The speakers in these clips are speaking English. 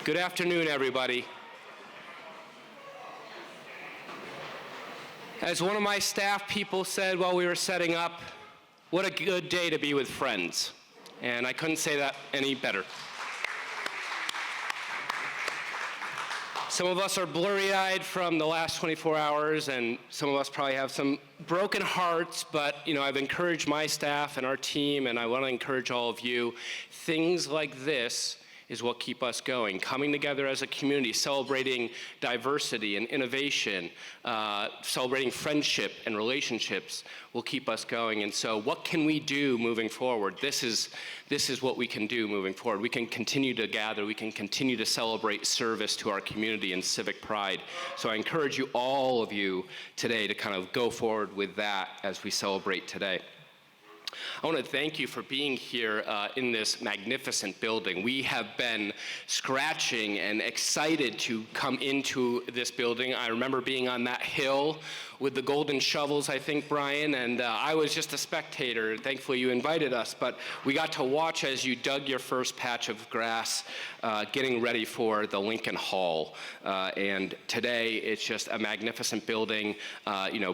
Good afternoon, everybody. As one of my staff people said while we were setting up, what a good day to be with friends. And I couldn't say that any better. Some of us are blurry-eyed from the last 24 hours, and some of us probably have some broken hearts, but I've encouraged my staff and our team, and I want to encourage all of you. Things like this is what keep us going. Coming together as a community, celebrating diversity and innovation, celebrating friendship and relationships will keep us going. And so what can we do moving forward? This is what we can do moving forward. We can continue to gather. We can continue to celebrate service to our community and civic pride. So I encourage you, all of you today, to kind of go forward with that as we celebrate today. I want to thank you for being here in this magnificent building. We have been scratching and excited to come into this building. I remember being on that hill with the golden shovels, I think, Brian, and I was just a spectator. Thankfully, you invited us, but we got to watch as you dug your first patch of grass, getting ready for the Lincoln Hall. And today, it's just a magnificent building.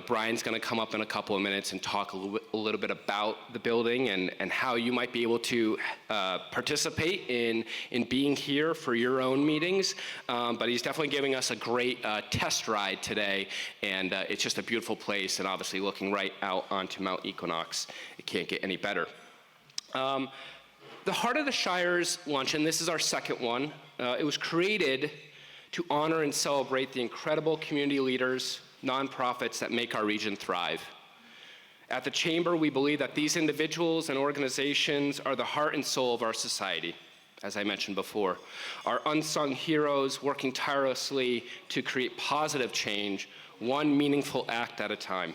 Brian's going to come up in a couple of minutes and talk a little bit about the building and how you might be able to participate in being here for your own meetings. But he's definitely giving us a great test ride today, and it's just a beautiful place, and obviously looking right out onto Mount Equinox. It can't get any better. The Heart of the Shires Luncheon, this is our second one. It was created to honor and celebrate the incredible community leaders, nonprofits that make our region thrive. At the Chamber, we believe that these individuals and organizations are the heart and soul of our society, as I mentioned before. Our unsung heroes working tirelessly to create positive change, one meaningful act at a time.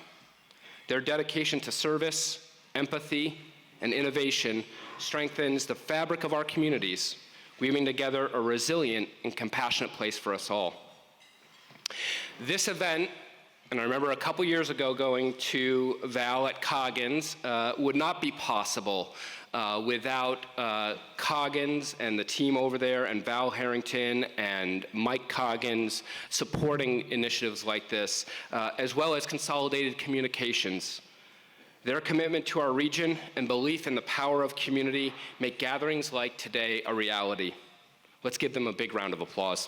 Their dedication to service, empathy, and innovation strengthens the fabric of our communities, weaving together a resilient and compassionate place for us all. This event, and I remember a couple years ago going to Val at Coggins, would not be possible without Coggins and the team over there, and Val Harrington and Mike Coggins supporting initiatives like this, as well as Consolidated Communications. Their commitment to our region and belief in the power of community make gatherings like today a reality. Let's give them a big round of applause.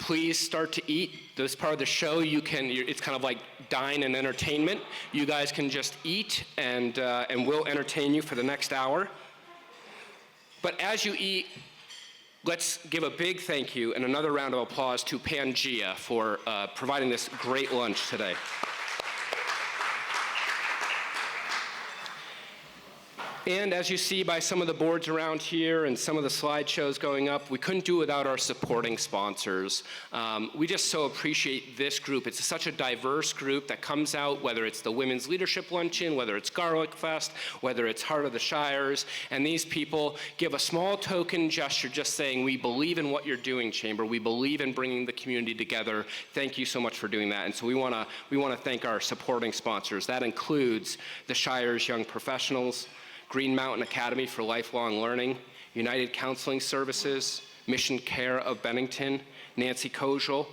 Please start to eat. This part of the show, it's kind of like dine and entertainment. You guys can just eat, and we'll entertain you for the next hour. But as you eat, let's give a big thank you and another round of applause to Pangea for providing this great lunch today. And as you see by some of the boards around here and some of the slideshows going up, we couldn't do it without our supporting sponsors. We just so appreciate this group. It's such a diverse group that comes out, whether it's the Women's Leadership Luncheon, whether it's Garlic Fest, whether it's Heart of the Shires, and these people give a small token gesture just saying, we believe in what you're doing, Chamber. We believe in bringing the community together. Thank you so much for doing that. And so we want to thank our supporting sponsors. That includes the Shire's Young Professionals, Green Mountain Academy for Lifelong Learning, United Counseling Services, Mission Care of Bennington, Nancy Kojal,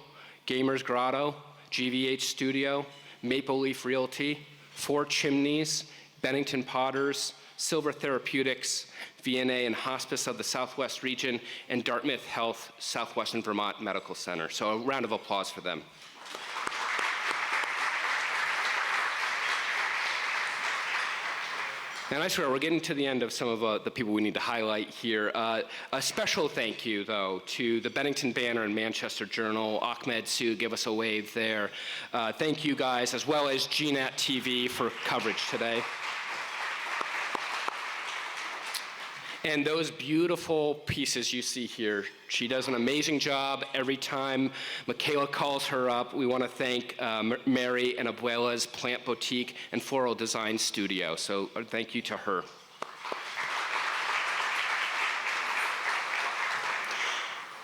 Gamers Grotto, GVH Studio, Maple Leaf Realty, Four Chimneys, Bennington Potters, Silver Therapeutics, VNA and Hospice of the Southwest Region, and Dartmouth Health Southwestern Vermont Medical Center. So a round of applause for them. And I swear, we're getting to the end of some of the people we need to highlight here. A special thank you, though, to the Bennington Banner and Manchester Journal. Ahmed Sue, give us a wave there. Thank you guys, as well as GNAT-TV for coverage today. And those beautiful pieces you see here, she does an amazing job every time Michaela calls her up. We want to thank Mary and Abuela's Plant Boutique and Floral Design Studio. So thank you to her.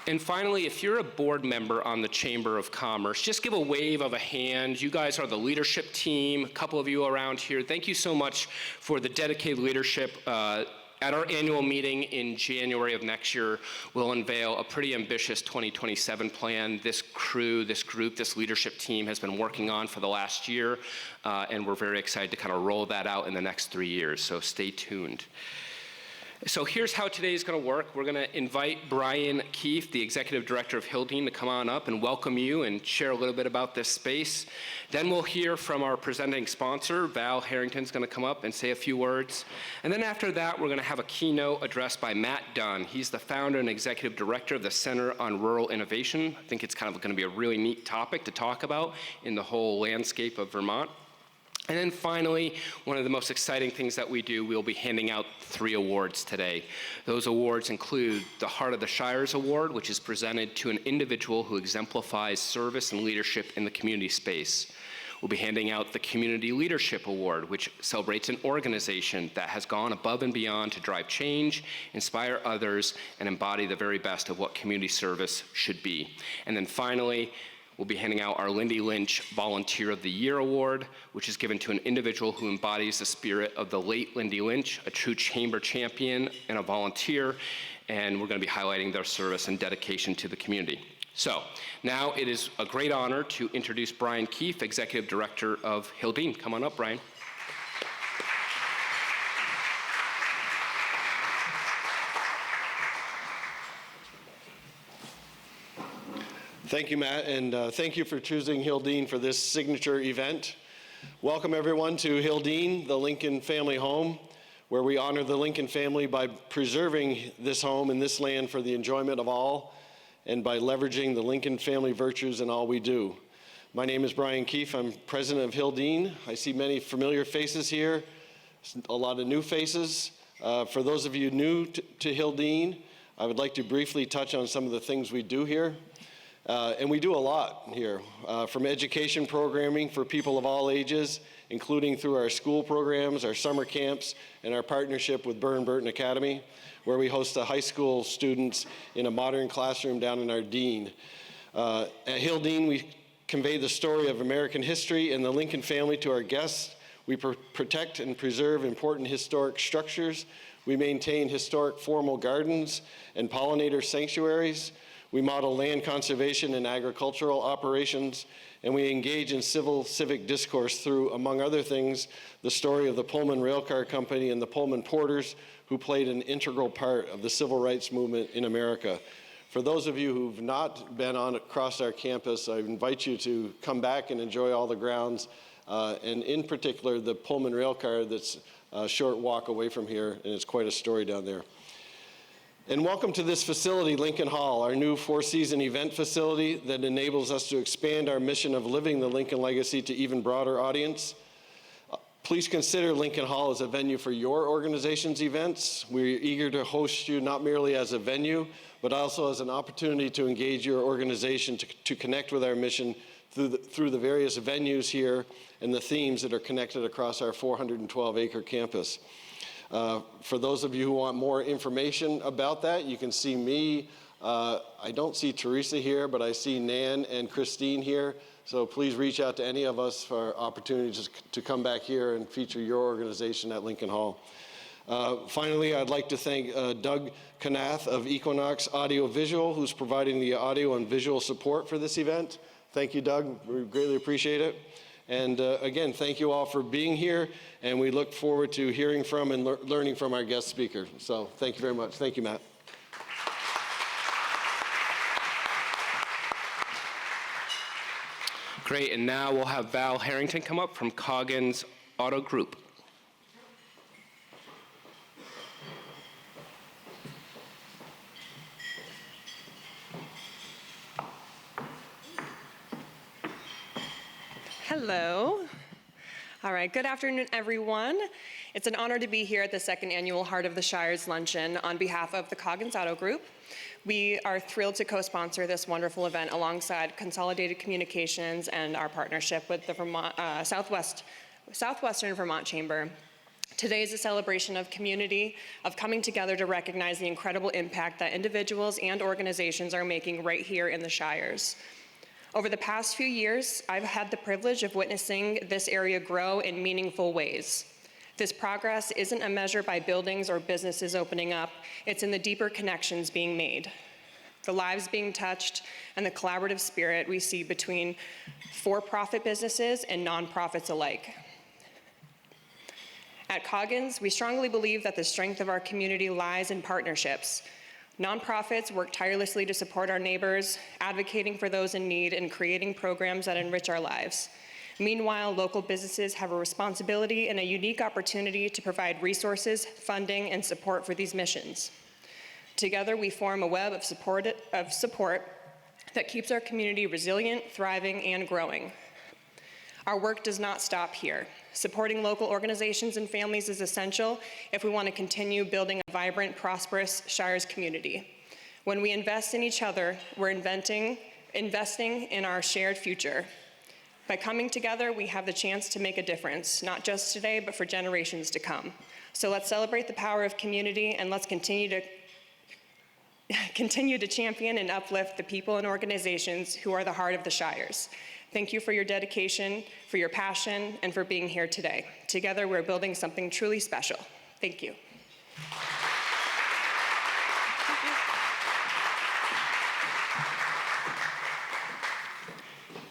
And finally, if you're a board member on the Chamber of Commerce, just give a wave of a hand. You guys are the leadership team, a couple of you around here. Thank you so much for the dedicated leadership. At our annual meeting in January of next year, we'll unveil a pretty ambitious 2027 plan. This crew, this group, this leadership team has been working on for the last year, and we're very excited to kind of roll that out in the next 3 years, so stay tuned. So here's how today's going to work. We're going to invite Brian Keefe, the Executive Director of Hildene, to come on up and welcome you and share a little bit about this space. Then we'll hear from our presenting sponsor. Val Harrington's going to come up and say a few words. And then after that, we're going to have a keynote address by Matt Dunn. He's the founder and Executive Director of the Center on Rural Innovation. I think it's kind of going to be a really neat topic to talk about in the whole landscape of Vermont. And then finally, one of the most exciting things that we do, we'll be handing out 3 awards today. Those awards include the Heart of the Shires Award, which is presented to an individual who exemplifies service and leadership in the community space. We'll be handing out the Community Leadership Award, which celebrates an organization that has gone above and beyond to drive change, inspire others, and embody the very best of what community service should be. And then finally, we'll be handing out our Lindy Lynch Volunteer of the Year Award, which is given to an individual who embodies the spirit of the late Lindy Lynch, a true chamber champion and a volunteer, and we're going to be highlighting their service and dedication to the community. So now it is a great honor to introduce Brian Keefe, Executive Director of Hildene. Come on up, Brian. Thank you, Matt, and thank you for choosing Hildene for this signature event. Welcome, everyone, to Hildene, the Lincoln family home, where we honor the Lincoln family by preserving this home and this land for the enjoyment of all, and by leveraging the Lincoln family virtues in all we do. My name is Brian Keefe. I'm president of Hildene. I see many familiar faces here, a lot of new faces. For those of you new to Hildene, I would like to briefly touch on some of the things we do here. And we do a lot here, from education programming for people of all ages, including through our school programs, our summer camps, and our partnership with Burton Academy, where we host the high school students in a modern classroom down in our Dean. At Hildene, we convey the story of American history and the Lincoln family to our guests. We protect and preserve important historic structures. We maintain historic formal gardens and pollinator sanctuaries. We model land conservation and agricultural operations, and we engage in civic discourse through, among other things, the story of the Pullman Railcar Company and the Pullman Porters, who played an integral part of the civil rights movement in America. For those of you who've not been across our campus, I invite you to come back and enjoy all the grounds, and in particular, the Pullman Railcar that's a short walk away from here, and it's quite a story down there. And welcome to this facility, Lincoln Hall, our new 4-season event facility that enables us to expand our mission of living the Lincoln legacy to even broader audience. Please consider Lincoln Hall as a venue for your organization's events. We're eager to host you not merely as a venue, but also as an opportunity to engage your organization to connect with our mission through the various venues here and the themes that are connected across our 412-acre campus. For those of you who want more information about that, you can see me. I don't see Teresa here, but I see Nan and Christine here. So please reach out to any of us for opportunities to come back here and feature your organization at Lincoln Hall. Finally, I'd like to thank Doug Knath of Equinox Audio Visual, who's providing the audio and visual support for this event. Thank you, Doug. We greatly appreciate it. And again, thank you all for being here, and we look forward to hearing from and learning from our guest speaker. So thank you very much. Thank you, Matt. Great, and now we'll have Val Harrington come up from Coggins Auto Group. Hello. All right, good afternoon, everyone. It's an honor to be here at the second annual Heart of the Shires Luncheon on behalf of the Coggins Auto Group. We are thrilled to co-sponsor this wonderful event alongside Consolidated Communications and our partnership with the Southwestern Vermont Chamber. Today is a celebration of community, of coming together to recognize the incredible impact that individuals and organizations are making right here in the Shires. Over the past few years, I've had the privilege of witnessing this area grow in meaningful ways. This progress isn't a measure by buildings or businesses opening up, it's in the deeper connections being made, the lives being touched, and the collaborative spirit we see between for-profit businesses and nonprofits alike. At Coggins, we strongly believe that the strength of our community lies in partnerships. Nonprofits work tirelessly to support our neighbors, advocating for those in need and creating programs that enrich our lives. Meanwhile, local businesses have a responsibility and a unique opportunity to provide resources, funding, and support for these missions. Together, we form a web of support that keeps our community resilient, thriving, and growing. Our work does not stop here. Supporting local organizations and families is essential if we want to continue building a vibrant, prosperous Shires community. When we invest in each other, we're investing in our shared future. By coming together, we have the chance to make a difference, not just today, but for generations to come. So let's celebrate the power of community, and let's continue to champion and uplift the people and organizations who are the heart of the Shires. Thank you for your dedication, for your passion, and for being here today. Together, we're building something truly special. Thank you.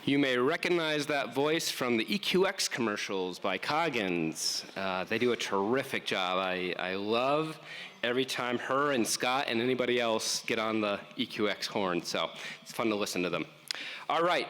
You may recognize that voice from the EQX commercials by Coggins. They do a terrific job. I love every time her and Scott and anybody else get on the EQX horn, so it's fun to listen to them. All right.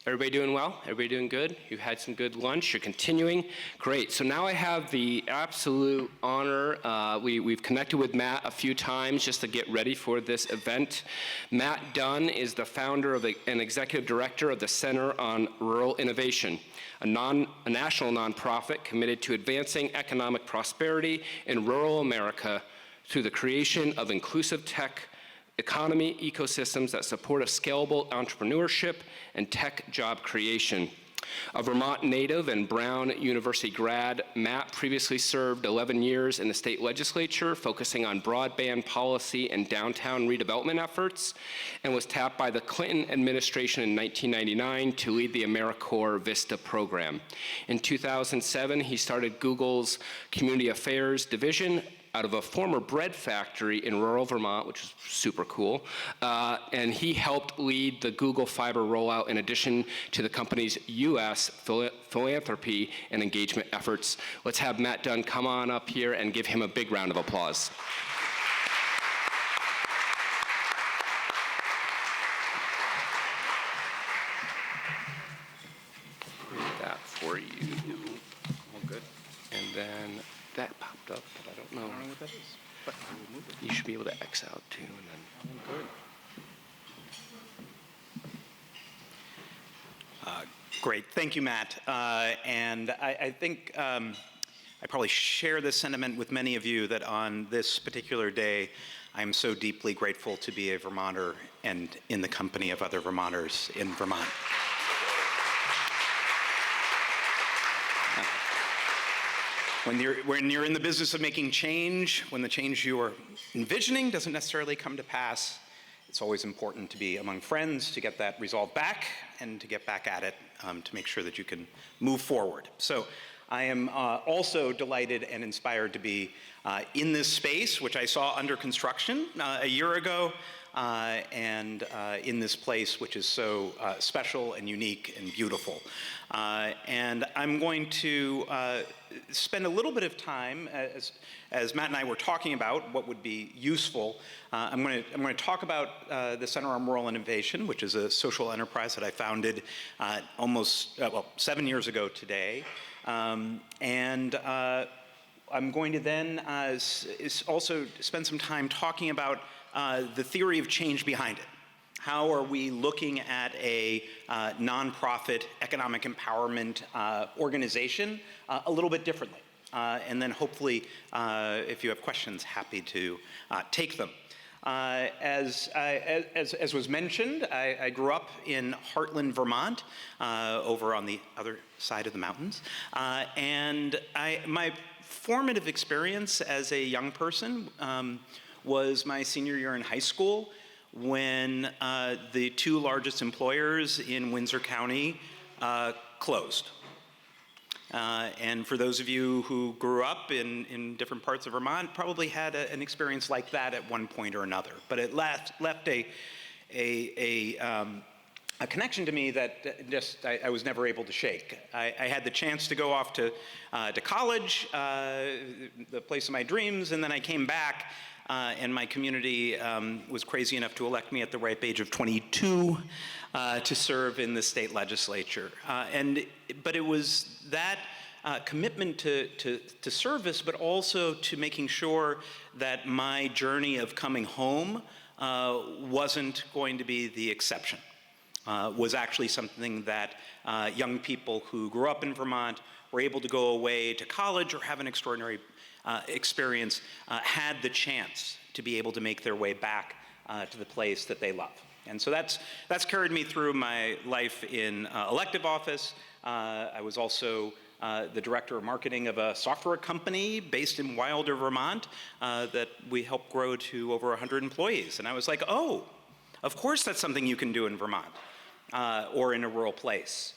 Everybody doing well? Everybody doing good? You've had some good lunch? You're continuing? Great. So now I have the absolute honor. We've connected with Matt a few times just to get ready for this event. Matt Dunn is the founder and executive director of the Center on Rural Innovation, a national nonprofit committed to advancing economic prosperity in rural America through the creation of inclusive tech economy ecosystems that support a scalable entrepreneurship and tech job creation. A Vermont native and Brown University grad, Matt previously served 11 years in the state legislature, focusing on broadband policy and downtown redevelopment efforts, and was tapped by the Clinton administration in 1999 to lead the AmeriCorps Vista program. In 2007, he started Google's Community Affairs division out of a former bread factory in rural Vermont, which is super cool. And he helped lead the Google Fiber rollout in addition to the company's U.S. philanthropy and engagement efforts. Let's have Matt Dunn come on up here and give him a big round of applause. That for you. All good. And then that popped up, but I don't know what that is, but I will move it. You should be able to X out too, and then. Good. Great, thank you, Matt. And I think I probably share this sentiment with many of you that on this particular day, I'm so deeply grateful to be a Vermonter and in the company of other Vermonters in Vermont. When you're in the business of making change, when the change you are envisioning doesn't necessarily come to pass, it's always important to be among friends, to get that resolve back, and to get back at it to make sure that you can move forward. So I am also delighted and inspired to be in this space, which I saw under construction a year ago, and in this place, which is so special and unique and beautiful. And I'm going to spend a little bit of time, as Matt and I were talking about what would be useful. I'm going to talk about the Center on Rural Innovation, which is a social enterprise that I founded almost 7 years ago today. And I'm going to then also spend some time talking about the theory of change behind it. How are we looking at a nonprofit economic empowerment organization a little bit differently? And then hopefully, if you have questions, happy to take them. As was mentioned, I grew up in Heartland, Vermont, over on the other side of the mountains. And my formative experience as a young person was my senior year in high school, when the two largest employers in Windsor County closed. And for those of you who grew up in different parts of Vermont, probably had an experience like that at one point or another. But it left a connection to me that just I was never able to shake. I had the chance to go off to college, the place of my dreams, and then I came back. And my community was crazy enough to elect me at the ripe age of 22 to serve in the state legislature. But it was that commitment to service, but also to making sure that my journey of coming home wasn't going to be the exception. Was actually something that young people who grew up in Vermont were able to go away to college or have an extraordinary experience, had the chance to be able to make their way back to the place that they love. And so that's carried me through my life in elective office. I was also the director of marketing of a software company based in Wilder, Vermont, that we helped grow to over 100 employees. And I was like, oh, of course that's something you can do in Vermont, or in a rural place.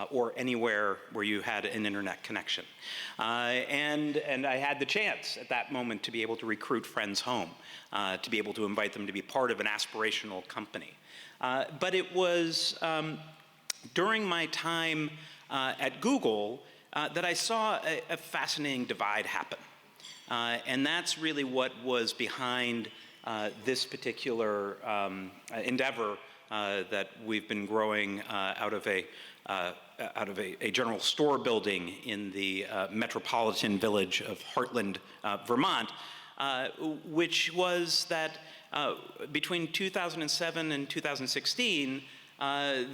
Or anywhere where you had an internet connection. And I had the chance at that moment to be able to recruit friends home, to be able to invite them to be part of an aspirational company. But it was during my time at Google that I saw a fascinating divide happen. And that's really what was behind this particular endeavor that we've been growing out of a general store building in the metropolitan village of Heartland, Vermont, which was that between 2007 and 2016,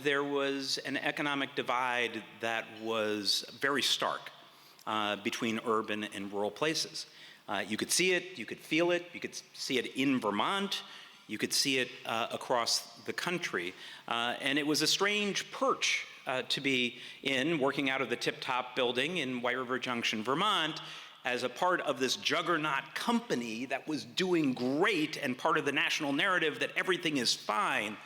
there was an economic divide that was very stark between urban and rural places. You could see it, you could feel it, you could see it in Vermont, you could see it across the country. And it was a strange perch to be in, working out of the Tip Top building in White River Junction, Vermont, as a part of this juggernaut company that was doing great and part of the national narrative that everything is fine,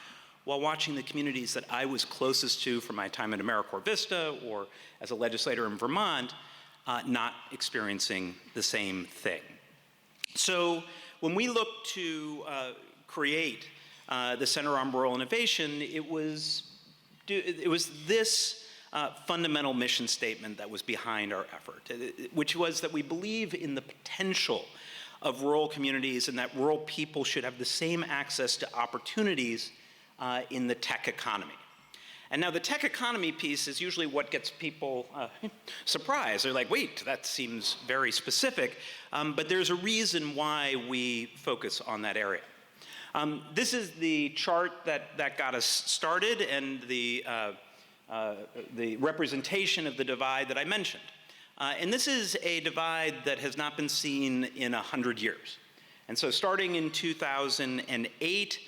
while watching the communities that I was closest to from my time at AmeriCorps Vista or as a legislator in Vermont, not experiencing the same thing. So when we looked to create the Center on Rural Innovation, it was this fundamental mission statement that was behind our effort, which was that we believe in the potential of rural communities and that rural people should have the same access to opportunities in the tech economy. And now the tech economy piece is usually what gets people surprised. They're like, wait, that seems very specific. But there's a reason why we focus on that area. This is the chart that got us started and the representation of the divide that I mentioned. And this is a divide that has not been seen in 100 years. And so starting in 2008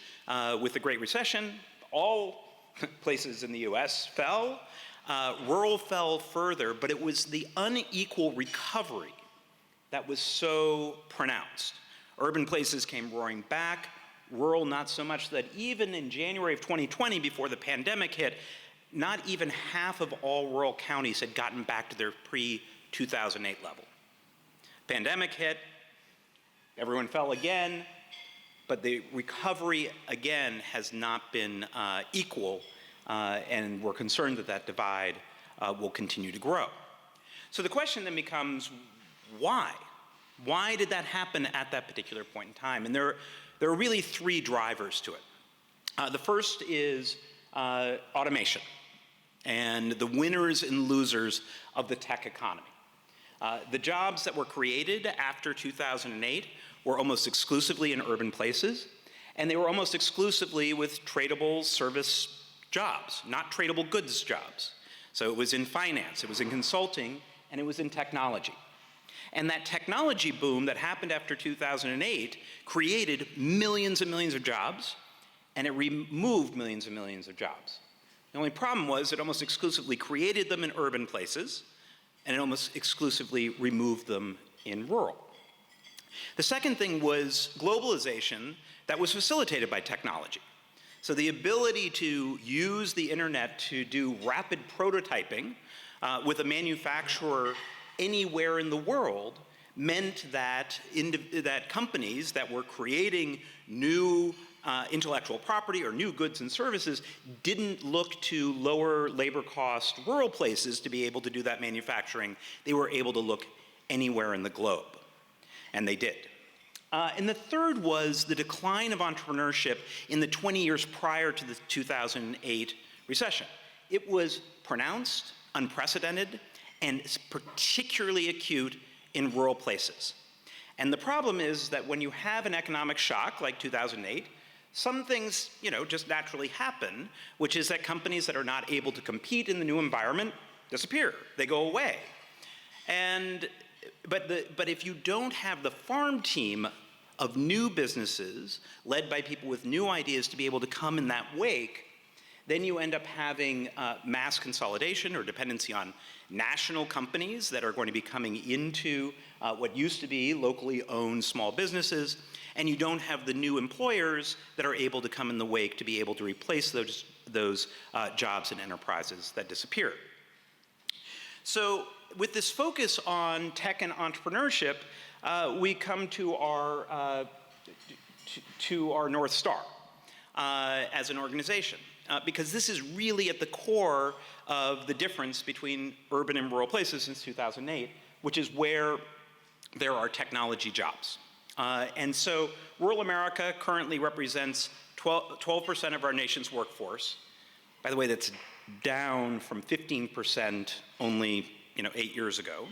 with the Great Recession, all places in the US fell. Rural fell further, but it was the unequal recovery that was so pronounced. Urban places came roaring back, rural not so much, that even in January of 2020, before the pandemic hit, not even half of all rural counties had gotten back to their pre-2008 level. Pandemic hit, everyone fell again, but the recovery again has not been equal, and we're concerned that that divide will continue to grow. So the question then becomes, why? Why did that happen at that particular point in time? And there are really three drivers to it. The first is automation and the winners and losers of the tech economy. The jobs that were created after 2008 were almost exclusively in urban places, and they were almost exclusively with tradable service jobs, not tradable goods jobs. So it was in finance, it was in consulting, and it was in technology. And that technology boom that happened after 2008 created millions and millions of jobs, and it removed millions and millions of jobs. The only problem was it almost exclusively created them in urban places, and it almost exclusively removed them in rural. The second thing was globalization that was facilitated by technology. So the ability to use the internet to do rapid prototyping with a manufacturer anywhere in the world meant that, that companies that were creating new intellectual property or new goods and services didn't look to lower labor cost rural places to be able to do that manufacturing. They were able to look anywhere in the globe, and they did. And the third was the decline of entrepreneurship in the 20 years prior to the 2008 recession. It was pronounced, unprecedented, and particularly acute in rural places. And the problem is that when you have an economic shock like 2008, some things, just naturally happen, which is that companies that are not able to compete in the new environment disappear. They go away. But if you don't have the farm team of new businesses led by people with new ideas to be able to come in that wake, then you end up having mass consolidation or dependency on national companies that are going to be coming into what used to be locally owned small businesses, and you don't have the new employers that are able to come in the wake to be able to replace those jobs and enterprises that disappear. So with this focus on tech and entrepreneurship, we come to our North Star as an organization. Because this is really at the core of the difference between urban and rural places since 2008, which is where there are technology jobs. And so rural America currently represents 12% of our nation's workforce. By the way, that's down from 15% only 8 years ago.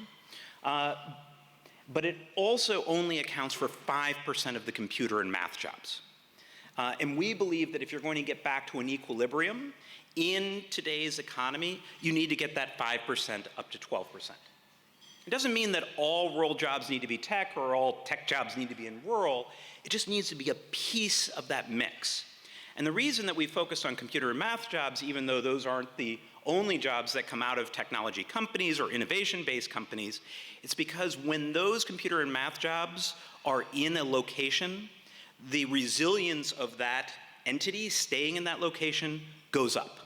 But it also only accounts for 5% of the computer and math jobs. And we believe that if you're going to get back to an equilibrium in today's economy, you need to get that 5% up to 12%. It doesn't mean that all rural jobs need to be tech or all tech jobs need to be in rural. It just needs to be a piece of that mix. And the reason that we focused on computer and math jobs, even though those aren't the only jobs that come out of technology companies or innovation-based companies, it's because when those computer and math jobs are in a location, the resilience of that entity staying in that location goes up.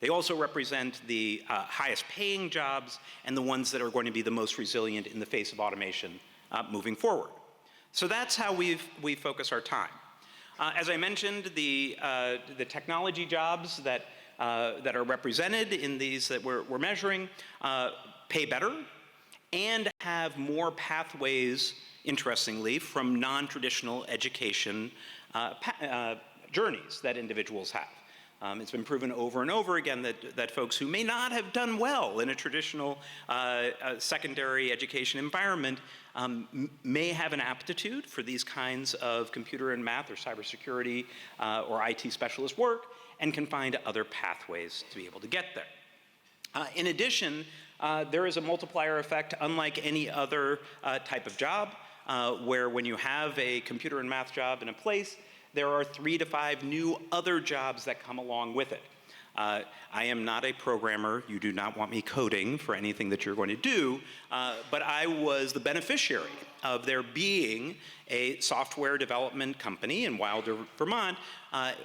They also represent the highest paying jobs and the ones that are going to be the most resilient in the face of automation moving forward. So that's how we focus our time. As I mentioned, the technology jobs that are represented in these that we're measuring pay better and have more pathways, interestingly, from non-traditional education journeys that individuals have. It's been proven over and over again that folks who may not have done well in a traditional secondary education environment may have an aptitude for these kinds of computer and math or cybersecurity or IT specialist work and can find other pathways to be able to get there. In addition, there is a multiplier effect unlike any other type of job where when you have a computer and math job in a place, there are 3 to 5 new other jobs that come along with it. I am not a programmer. You do not want me coding for anything that you're going to do, but I was the beneficiary of there being a software development company in Wilder, Vermont,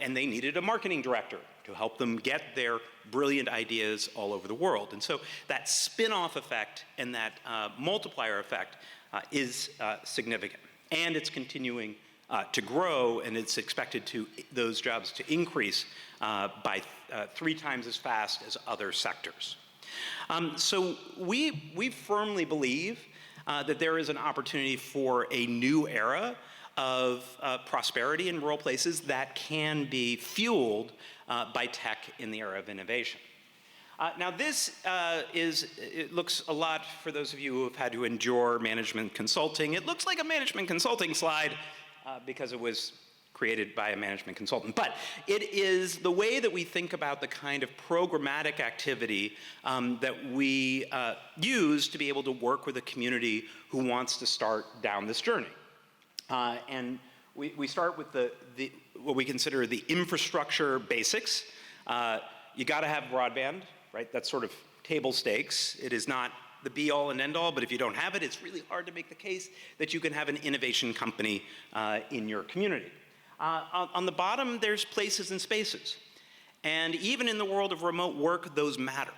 and they needed a marketing director to help them get their brilliant ideas all over the world. And so that spin-off effect and that multiplier effect is significant. And it's continuing to grow, and it's expected those jobs to increase by 3 times as fast as other sectors. So we firmly believe that there is an opportunity for a new era of prosperity in rural places that can be fueled by tech in the era of innovation. Now this it looks a lot, for those of you who have had to endure management consulting, it looks like a management consulting slide because it was created by a management consultant. But it is the way that we think about the kind of programmatic activity that we use to be able to work with a community who wants to start down this journey. And we start with what we consider the infrastructure basics. You got to have broadband, right? That's sort of table stakes. It is not the be-all and end-all, but if you don't have it, it's really hard to make the case that you can have an innovation company in your community. On the bottom, there's places and spaces. And even in the world of remote work, those matter.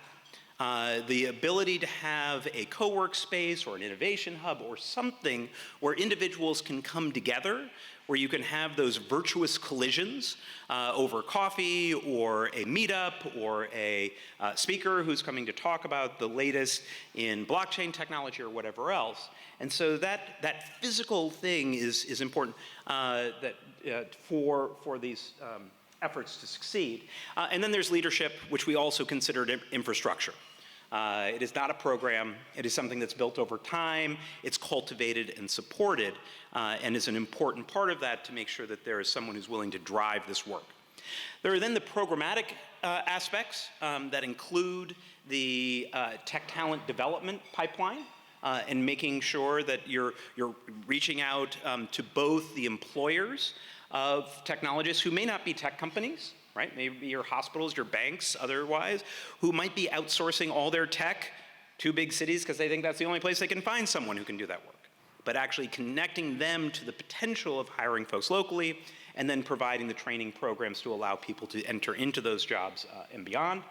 The ability to have a co-work space or an innovation hub or something where individuals can come together, where you can have those virtuous collisions over coffee or a meetup or a speaker who's coming to talk about the latest in blockchain technology or whatever else. And so that physical thing is important for these efforts to succeed. And then there's leadership, which we also consider infrastructure. It is not a program. It is something that's built over time. It's cultivated and supported, and is an important part of that to make sure that there is someone who's willing to drive this work. There are then the programmatic aspects that include the tech talent development pipeline, and making sure that you're reaching out to both the employers of technologists who may not be tech companies, right? Maybe your hospitals, your banks, otherwise, who might be outsourcing all their tech to big cities because they think that's the only place they can find someone who can do that work. But actually connecting them to the potential of hiring folks locally, and then providing the training programs to allow people to enter into those jobs and beyond.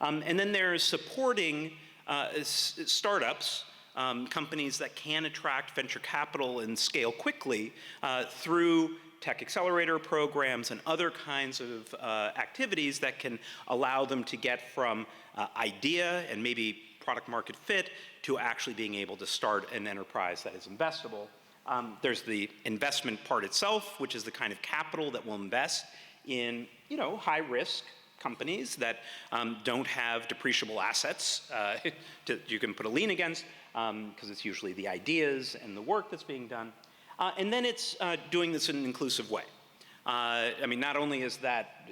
And then there's supporting startups, companies that can attract venture capital and scale quickly through tech accelerator programs and other kinds of activities that can allow them to get from idea and maybe product market fit to actually being able to start an enterprise that is investable. There's the investment part itself, which is the kind of capital that will invest in, high risk companies that don't have depreciable assets you can put a lien against, because it's usually the ideas and the work that's being done. And then it's doing this in an inclusive way. Not only is that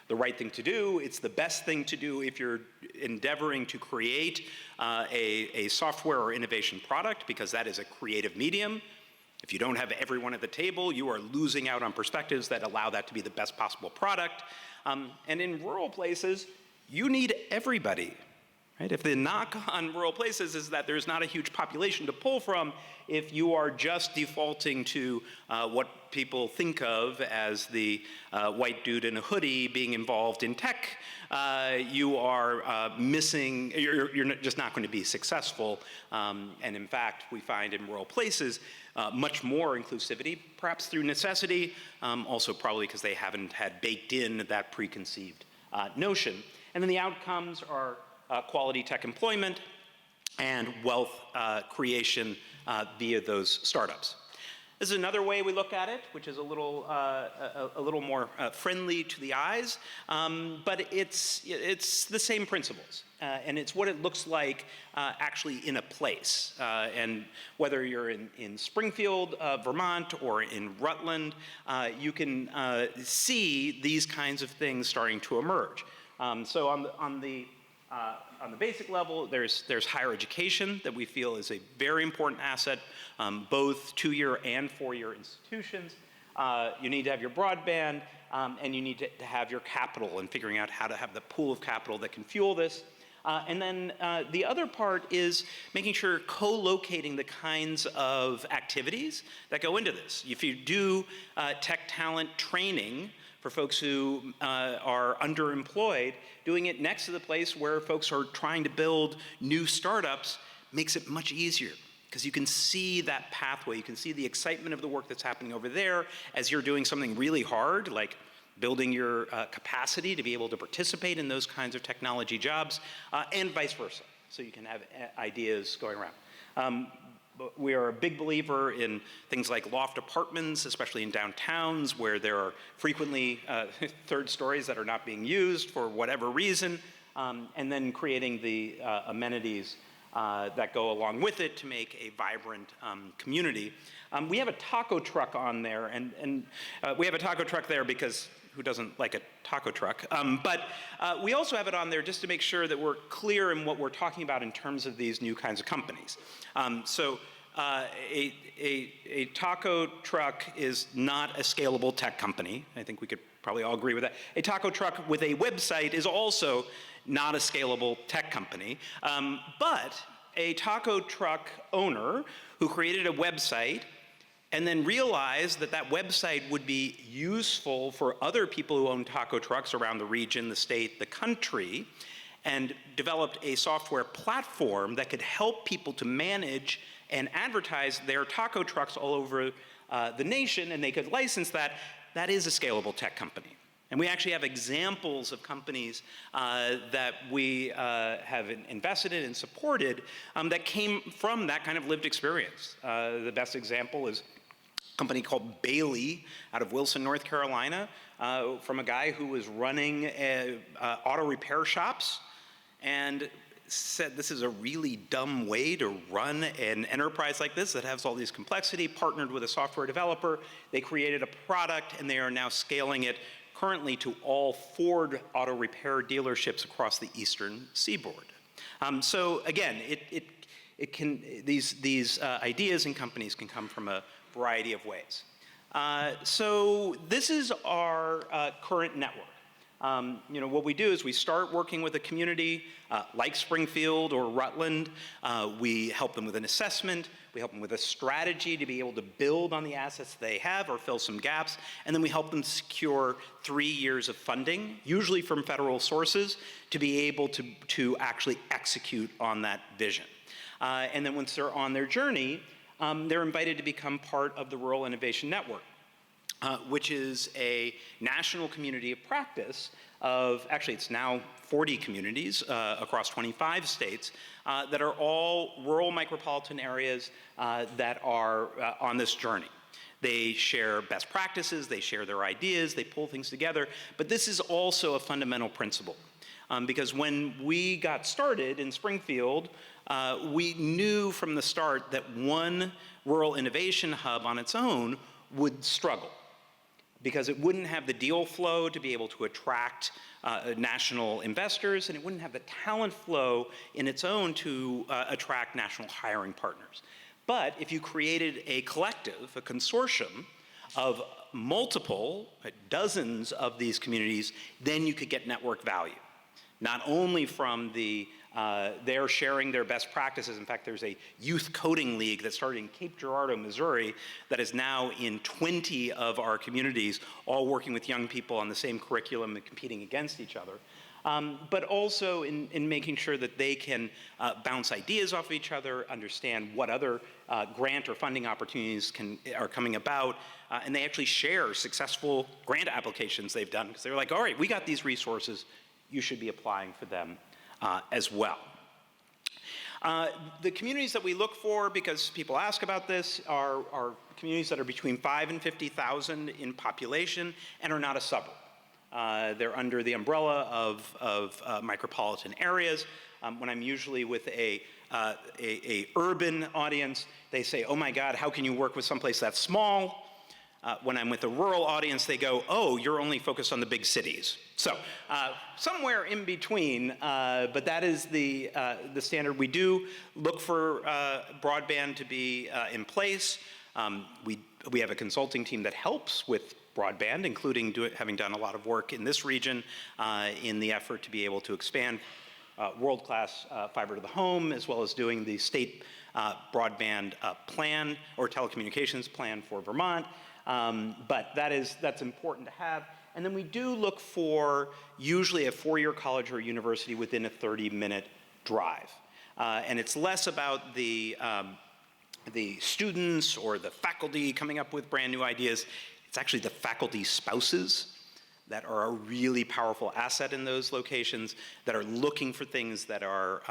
the right thing to do, it's the best thing to do if you're endeavoring to create a software or innovation product, because that is a creative medium. If you don't have everyone at the table, you are losing out on perspectives that allow that to be the best possible product. And in rural places, you need everybody. Right? If the knock on rural places is that there's not a huge population to pull from, if you are just defaulting to what people think of as the white dude in a hoodie being involved in tech, you are missing, you're just not going to be successful. And in fact, we find in rural places much more inclusivity, perhaps through necessity, also probably because they haven't had baked in that preconceived notion. And then the outcomes are quality tech employment and wealth creation via those startups. This is another way we look at it, which is a little more friendly to the eyes, but it's the same principles, and it's what it looks like actually in a place. And whether you're in Springfield, Vermont, or in Rutland, you can see these kinds of things starting to emerge. So on the basic level, there's higher education that we feel is a very important asset, both 2-year and 4-year institutions. You need to have your broadband, and you need to have your capital, and figuring out how to have the pool of capital that can fuel this. And then the other part is making sure co-locating the kinds of activities that go into this. If you do tech talent training for folks who are underemployed, doing it next to the place where folks are trying to build new startups makes it much easier, because you can see that pathway. You can see the excitement of the work that's happening over there as you're doing something really hard, like building your capacity to be able to participate in those kinds of technology jobs, and vice versa. So you can have ideas going around. We are a big believer in things like loft apartments, especially in downtowns where there are frequently third stories that are not being used for whatever reason, and then creating the amenities that go along with it to make a vibrant community. We have a taco truck on there, and we have a taco truck there because who doesn't like a taco truck? But we also have it on there just to make sure that we're clear in what we're talking about in terms of these new kinds of companies. A taco truck is not a scalable tech company. I think we could probably all agree with that. A taco truck with a website is also not a scalable tech company. But a taco truck owner who created a website and then realized that that website would be useful for other people who own taco trucks around the region, the state, the country, and developed a software platform that could help people to manage and advertise their taco trucks all over the nation, and they could license that, that is a scalable tech company. And we actually have examples of companies that we have invested in and supported that came from that kind of lived experience. The best example is a company called Bailey out of Wilson, North Carolina, from a guy who was running auto repair shops and said this is a really dumb way to run an enterprise like this that has all this complexity, partnered with a software developer. They created a product and they are now scaling it currently to all Ford auto repair dealerships across the eastern seaboard. So again, these ideas and companies can come from a variety of ways. So this is our current network. What we do is we start working with a community like Springfield or Rutland. We help them with an assessment. We help them with a strategy to be able to build on the assets they have or fill some gaps. And then we help them secure 3 years of funding, usually from federal sources, to be able to actually execute on that vision. And then once they're on their journey, they're invited to become part of the Rural Innovation Network. Which is a national community of practice of, actually it's now 40 communities across 25 states that are all rural micropolitan areas that are on this journey. They share best practices, they share their ideas, they pull things together, but this is also a fundamental principle. Because when we got started in Springfield, we knew from the start that one rural innovation hub on its own would struggle, because it wouldn't have the deal flow to be able to attract national investors, and it wouldn't have the talent flow in its own to attract national hiring partners. But if you created a collective, a consortium of multiple, dozens of these communities, then you could get network value. Not only from they're sharing their best practices. In fact, there's a youth coding league that started in Cape Girardeau, Missouri, that is now in 20 of our communities, all working with young people on the same curriculum and competing against each other. But also in making sure that they can bounce ideas off of each other, understand what other grant or funding opportunities are coming about, and they actually share successful grant applications they've done, because they're like, all right, we got these resources, you should be applying for them as well. The communities that we look for, because people ask about this, are communities that are between 5 and 50,000 in population and are not a suburb. They're under the umbrella of micropolitan areas. When I'm usually with a urban audience, they say, oh my God, how can you work with someplace that's small? When I'm with a rural audience, they go, oh, you're only focused on the big cities. So somewhere in between, but that is the standard. We do look for broadband to be in place. We have a consulting team that helps with broadband, including having done a lot of work in this region in the effort to be able to expand world-class fiber to the home, as well as doing the state broadband plan or telecommunications plan for Vermont. But that's important to have. And then we do look for usually a four-year college or university within a 30-minute drive. And it's less about the students or the faculty coming up with brand new ideas. It's actually the faculty spouses that are a really powerful asset in those locations, that are looking for things that are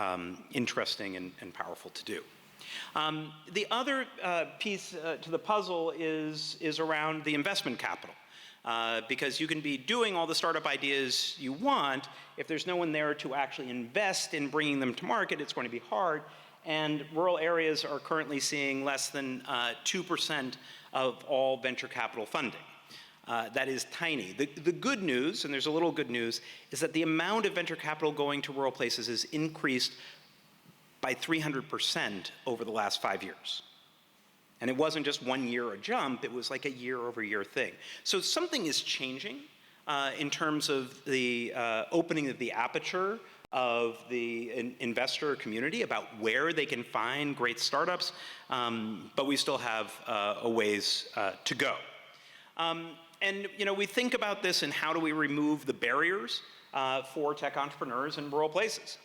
interesting and powerful to do. The other piece to the puzzle is around the investment capital. Because you can be doing all the startup ideas you want, if there's no one there to actually invest in bringing them to market, it's going to be hard. and rural areas are currently seeing less than 2% of all venture capital funding. That is tiny. The good news, and there's a little good news, is that the amount of venture capital going to rural places has increased by 300% over the last 5 years. And it wasn't just 1 year a jump, it was like a year-over-year thing. So something is changing in terms of the opening of the aperture of the investor community about where they can find great startups, but we still have a ways to go. And we think about this and how do we remove the barriers for tech entrepreneurs in rural places.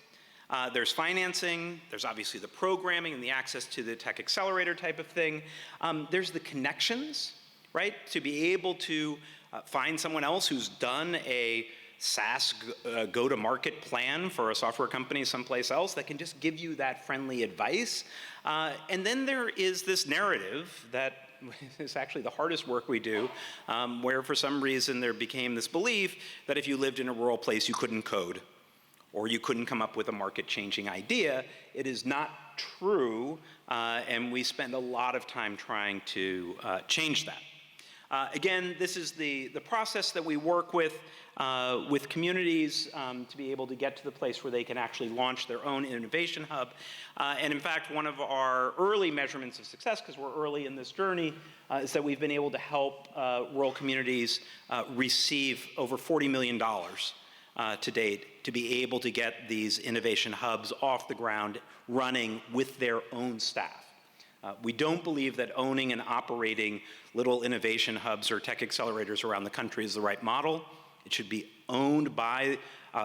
There's financing, there's obviously the programming and the access to the tech accelerator type of thing. There's the connections, right? To be able to find someone else who's done a SaaS go-to-market plan for a software company someplace else that can just give you that friendly advice. And then there is this narrative that is actually the hardest work we do, where for some reason there became this belief that if you lived in a rural place, you couldn't code, or you couldn't come up with a market-changing idea. It is not true, and we spend a lot of time trying to change that. Again, this is the process that we work with communities to be able to get to the place where they can actually launch their own innovation hub. And in fact, one of our early measurements of success, because we're early in this journey, is that we've been able to help rural communities receive over $40 million to date to be able to get these innovation hubs off the ground running with their own staff. We don't believe that owning and operating little innovation hubs or tech accelerators around the country is the right model. It should be owned by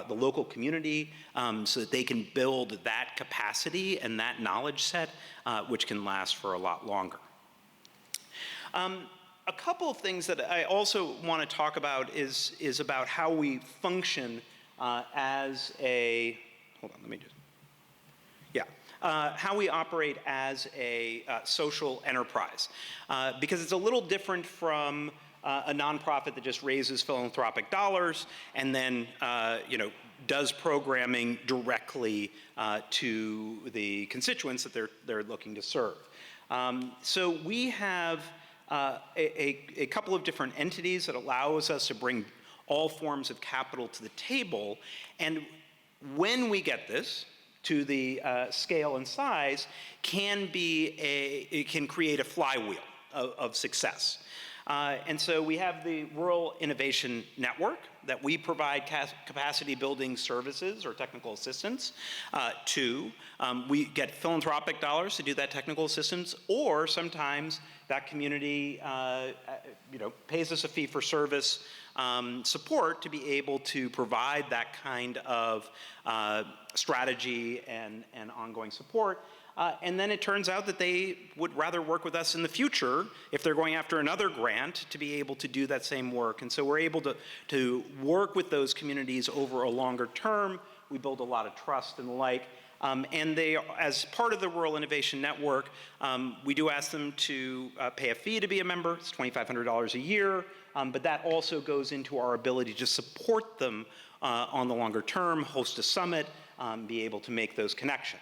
the local community so that they can build that capacity and that knowledge set, which can last for a lot longer. A couple of things that I also want to talk about is about how we function as a, hold on, let me just, how we operate as a social enterprise. Because it's a little different from a nonprofit that just raises philanthropic dollars and then does programming directly to the constituents that they're looking to serve. So we have a couple of different entities that allows us to bring all forms of capital to the table, and when we get this to the scale and size, it can create a flywheel of success. And so we have the Rural Innovation Network that we provide capacity building services or technical assistance to. We get philanthropic dollars to do that technical assistance, or sometimes that community pays us a fee for service support to be able to provide that kind of strategy and ongoing support. And then it turns out that they would rather work with us in the future if they're going after another grant to be able to do that same work. And so we're able to work with those communities over a longer term. We build a lot of trust and the like. And they, as part of the Rural Innovation Network, we do ask them to pay a fee to be a member. It's $2,500 a year. But that also goes into our ability to support them on the longer term, host a summit, be able to make those connections.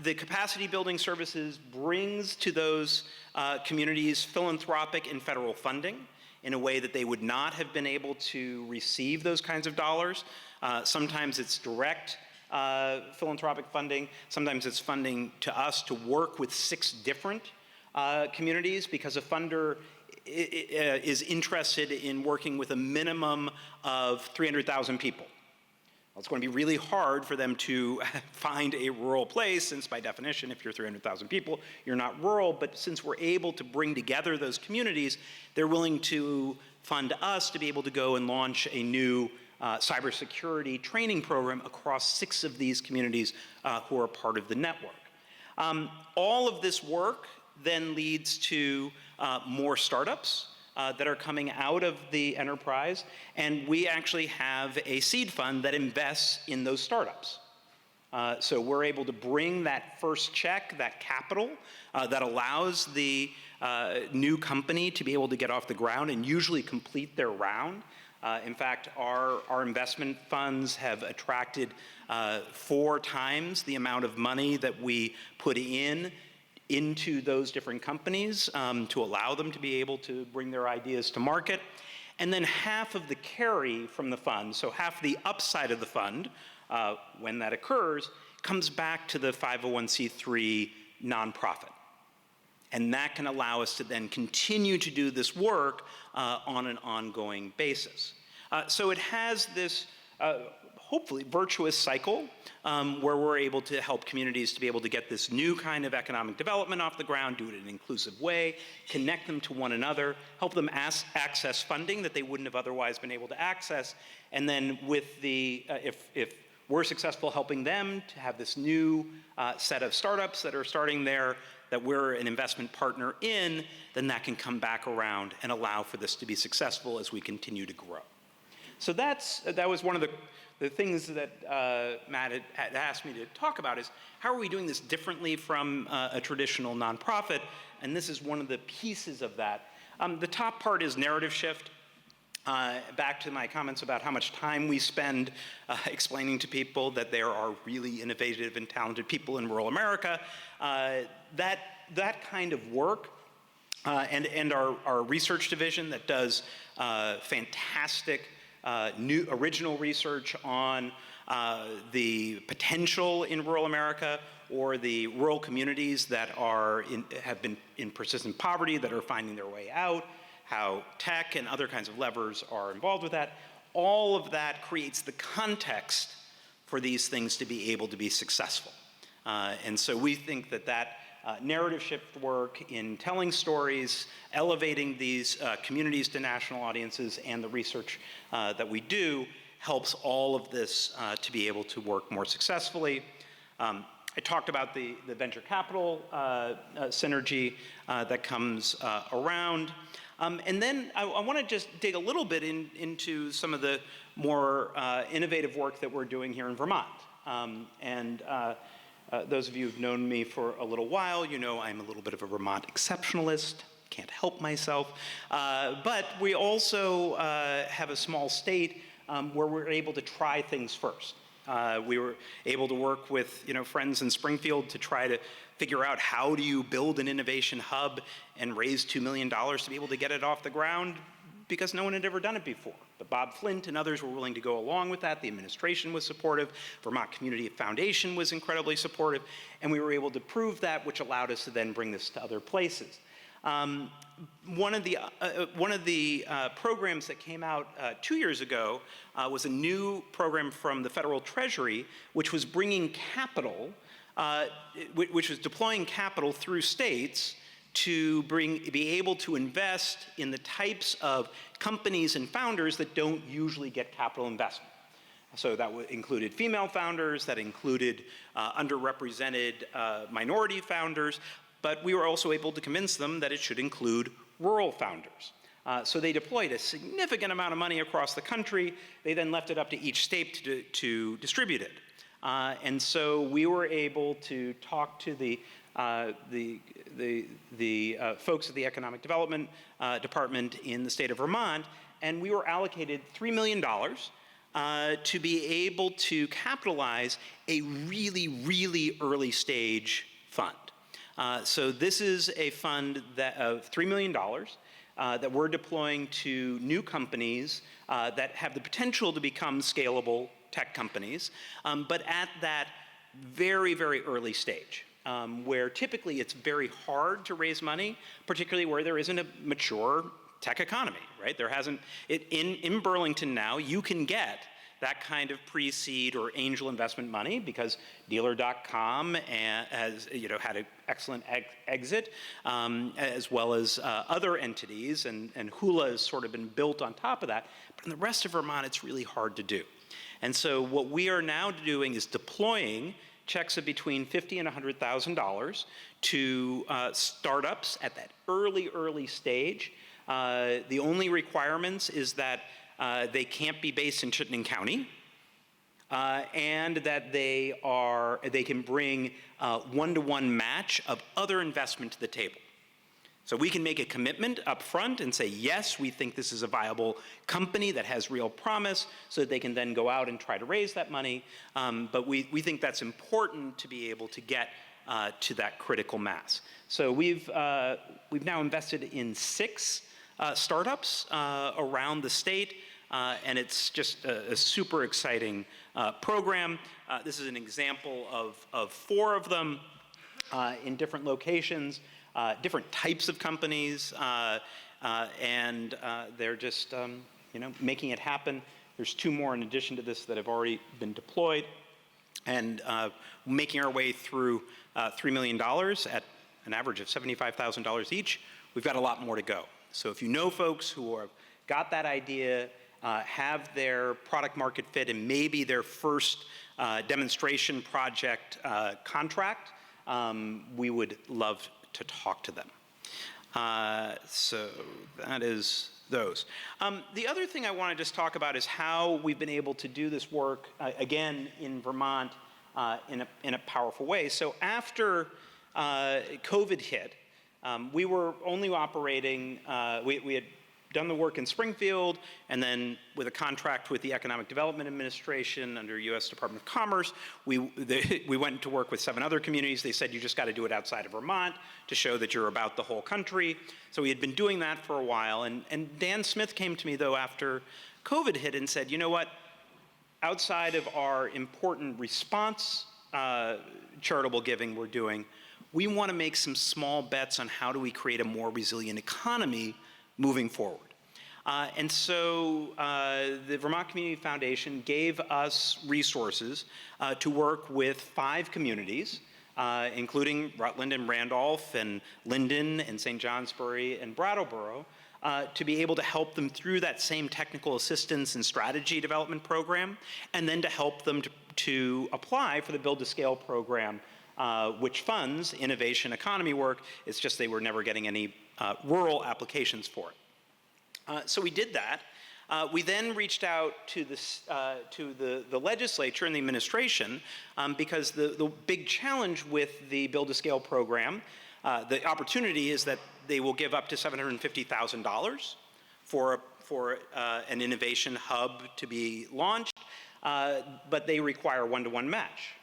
The capacity building services brings to those communities philanthropic and federal funding in a way that they would not have been able to receive those kinds of dollars. Sometimes it's direct philanthropic funding. Sometimes it's funding to us to work with 6 different communities because a funder is interested in working with a minimum of 300,000 people. Well, it's going to be really hard for them to find a rural place, since by definition, if you're 300,000 people, you're not rural. But since we're able to bring together those communities, they're willing to fund us to be able to go and launch a new cybersecurity training program across 6 of these communities who are part of the network. All of this work then leads to more startups that are coming out of the enterprise, and we actually have a seed fund that invests in those startups. So we're able to bring that first check, that capital, that allows the new company to be able to get off the ground and usually complete their round In fact, our investment funds have attracted 4 times the amount of money that we put into those different companies to allow them to be able to bring their ideas to market. And then half of the carry from the fund, so half the upside of the fund, when that occurs, comes back to the 501c3 nonprofit. And that can allow us to then continue to do this work on an ongoing basis. So it has this, hopefully, virtuous cycle where we're able to help communities to be able to get this new kind of economic development off the ground, do it in an inclusive way, connect them to one another, help them access funding that they wouldn't have otherwise been able to access, and then with the, if we're successful helping them to have this new set of startups that are starting there that we're an investment partner in, then that can come back around and allow for this to be successful as we continue to grow. So that was one of the things that Matt had asked me to talk about is how are we doing this differently from a traditional nonprofit? And this is one of the pieces of that. The top part is narrative shift. Back to my comments about how much time we spend explaining to people that there are really innovative and talented people in rural America. That kind of work and our research division that does fantastic new original research on the potential in rural America or the rural communities that have been in persistent poverty that are finding their way out, how tech and other kinds of levers are involved with that. All of that creates the context for these things to be able to be successful. And so we think that narrative shift work in telling stories, elevating these communities to national audiences, and the research that we do helps all of this to be able to work more successfully. I talked about the venture capital synergy that comes around. And then I want to just dig a little bit into some of the more innovative work that we're doing here in Vermont. Those of you who've known me for a little while, you know I'm a little bit of a Vermont exceptionalist. Can't help myself. But we also have a small state where we're able to try things first. We were able to work with friends in Springfield to try to figure out how do you build an innovation hub and raise $2 million to be able to get it off the ground because no one had ever done it before. But Bob Flint and others were willing to go along with that. The administration was supportive. Vermont Community Foundation was incredibly supportive. And we were able to prove that, which allowed us to then bring this to other places. One of the programs that came out 2 years ago was a new program from the federal treasury, which was bringing capital, which was deploying capital through states to be able to invest in the types of companies and founders that don't usually get capital investment. So that included female founders, that included underrepresented minority founders, but we were also able to convince them that it should include rural founders. So they deployed a significant amount of money across the country. They then left it up to each state to distribute it. And so we were able to talk to the folks at the Economic Development Department in the state of Vermont, and we were allocated $3 million to be able to capitalize a really, really early stage fund. So this is a fund of $3 million that we're deploying to new companies that have the potential to become scalable tech companies, but at that very, very early stage, where typically it's very hard to raise money, particularly where there isn't a mature tech economy, right? There hasn't, in Burlington now, you can get that kind of pre-seed or angel investment money because Dealer.com has had an excellent exit, as well as other entities, and Hula has sort of been built on top of that. But in the rest of Vermont, it's really hard to do. And so what we are now doing is deploying checks of between $50,000 and $100,000 to startups at that early stage. The only requirements is that they can't be based in Chittenden County, and that they can bring one-to-one match of other investment to the table. So we can make a commitment up front and say, yes, we think this is a viable company that has real promise, so that they can then go out and try to raise that money. But we think that's important to be able to get to that critical mass. So we've now invested in 6 startups around the state, and it's just a super exciting program. This is an example of 4 of them in different locations. Different types of companies, and they're just making it happen. There's 2 more in addition to this that have already been deployed, and making our way through $3 million at an average of $75,000 each. We've got a lot more to go. So if you know folks who have got that idea, have their product market fit, and maybe their first demonstration project contract, we would love to talk to them. So that is those. The other thing I want to just talk about is how we've been able to do this work, again, in Vermont in a powerful way. So after COVID hit, we were only operating, we had done the work in Springfield, and then with a contract with the Economic Development Administration under U.S. Department of Commerce, we went to work with 7 other communities. They said, you just got to do it outside of Vermont to show that you're about the whole country. So we had been doing that for a while, and Dan Smith came to me, though, after COVID hit and said, you know what, outside of our important response charitable giving we're doing, we want to make some small bets on how do we create a more resilient economy moving forward. And so the Vermont Community Foundation gave us resources to work with 5 communities, including Rutland and Randolph and Linden and St. Johnsbury and Brattleboro, to be able to help them through that same technical assistance and strategy development program, and then to help them to apply for the Build to Scale program, which funds innovation economy work. It's just they were never getting any rural applications for it. So we did that. We then reached out to the legislature and the administration because the big challenge with the Build to Scale program, the opportunity is that they will give up to $750,000 for an innovation hub to be launched, but they require a 1-to-1 match.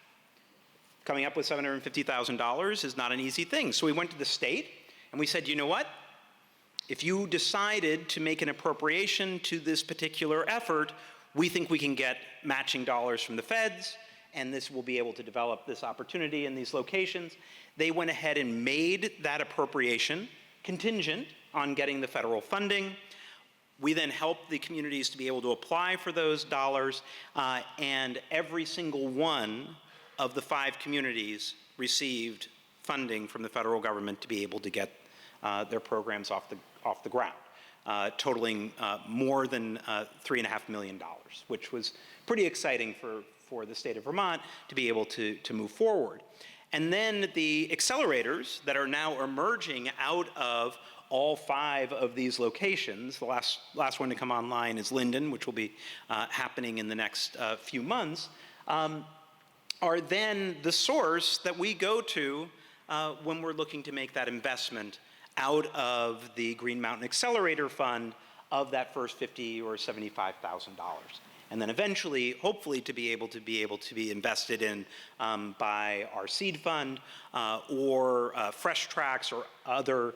Coming up with $750,000 is not an easy thing. So we went to the state and we said, you know what? If you decided to make an appropriation to this particular effort, we think we can get matching dollars from the feds, and this will be able to develop this opportunity in these locations. They went ahead and made that appropriation contingent on getting the federal funding. We then helped the communities to be able to apply for those dollars, and every single one of the 5 communities received funding from the federal government to be able to get their programs off the ground, totaling more than $3.5 million, which was pretty exciting for the state of Vermont to be able to move forward. And then the accelerators that are now emerging out of all 5 of these locations, the last one to come online is Linden, which will be happening in the next few months, are then the source that we go to when we're looking to make that investment out of the Green Mountain Accelerator Fund of that first $50,000 or $75,000. And then eventually, hopefully, to be able to be invested in by our seed fund or Fresh Tracks or other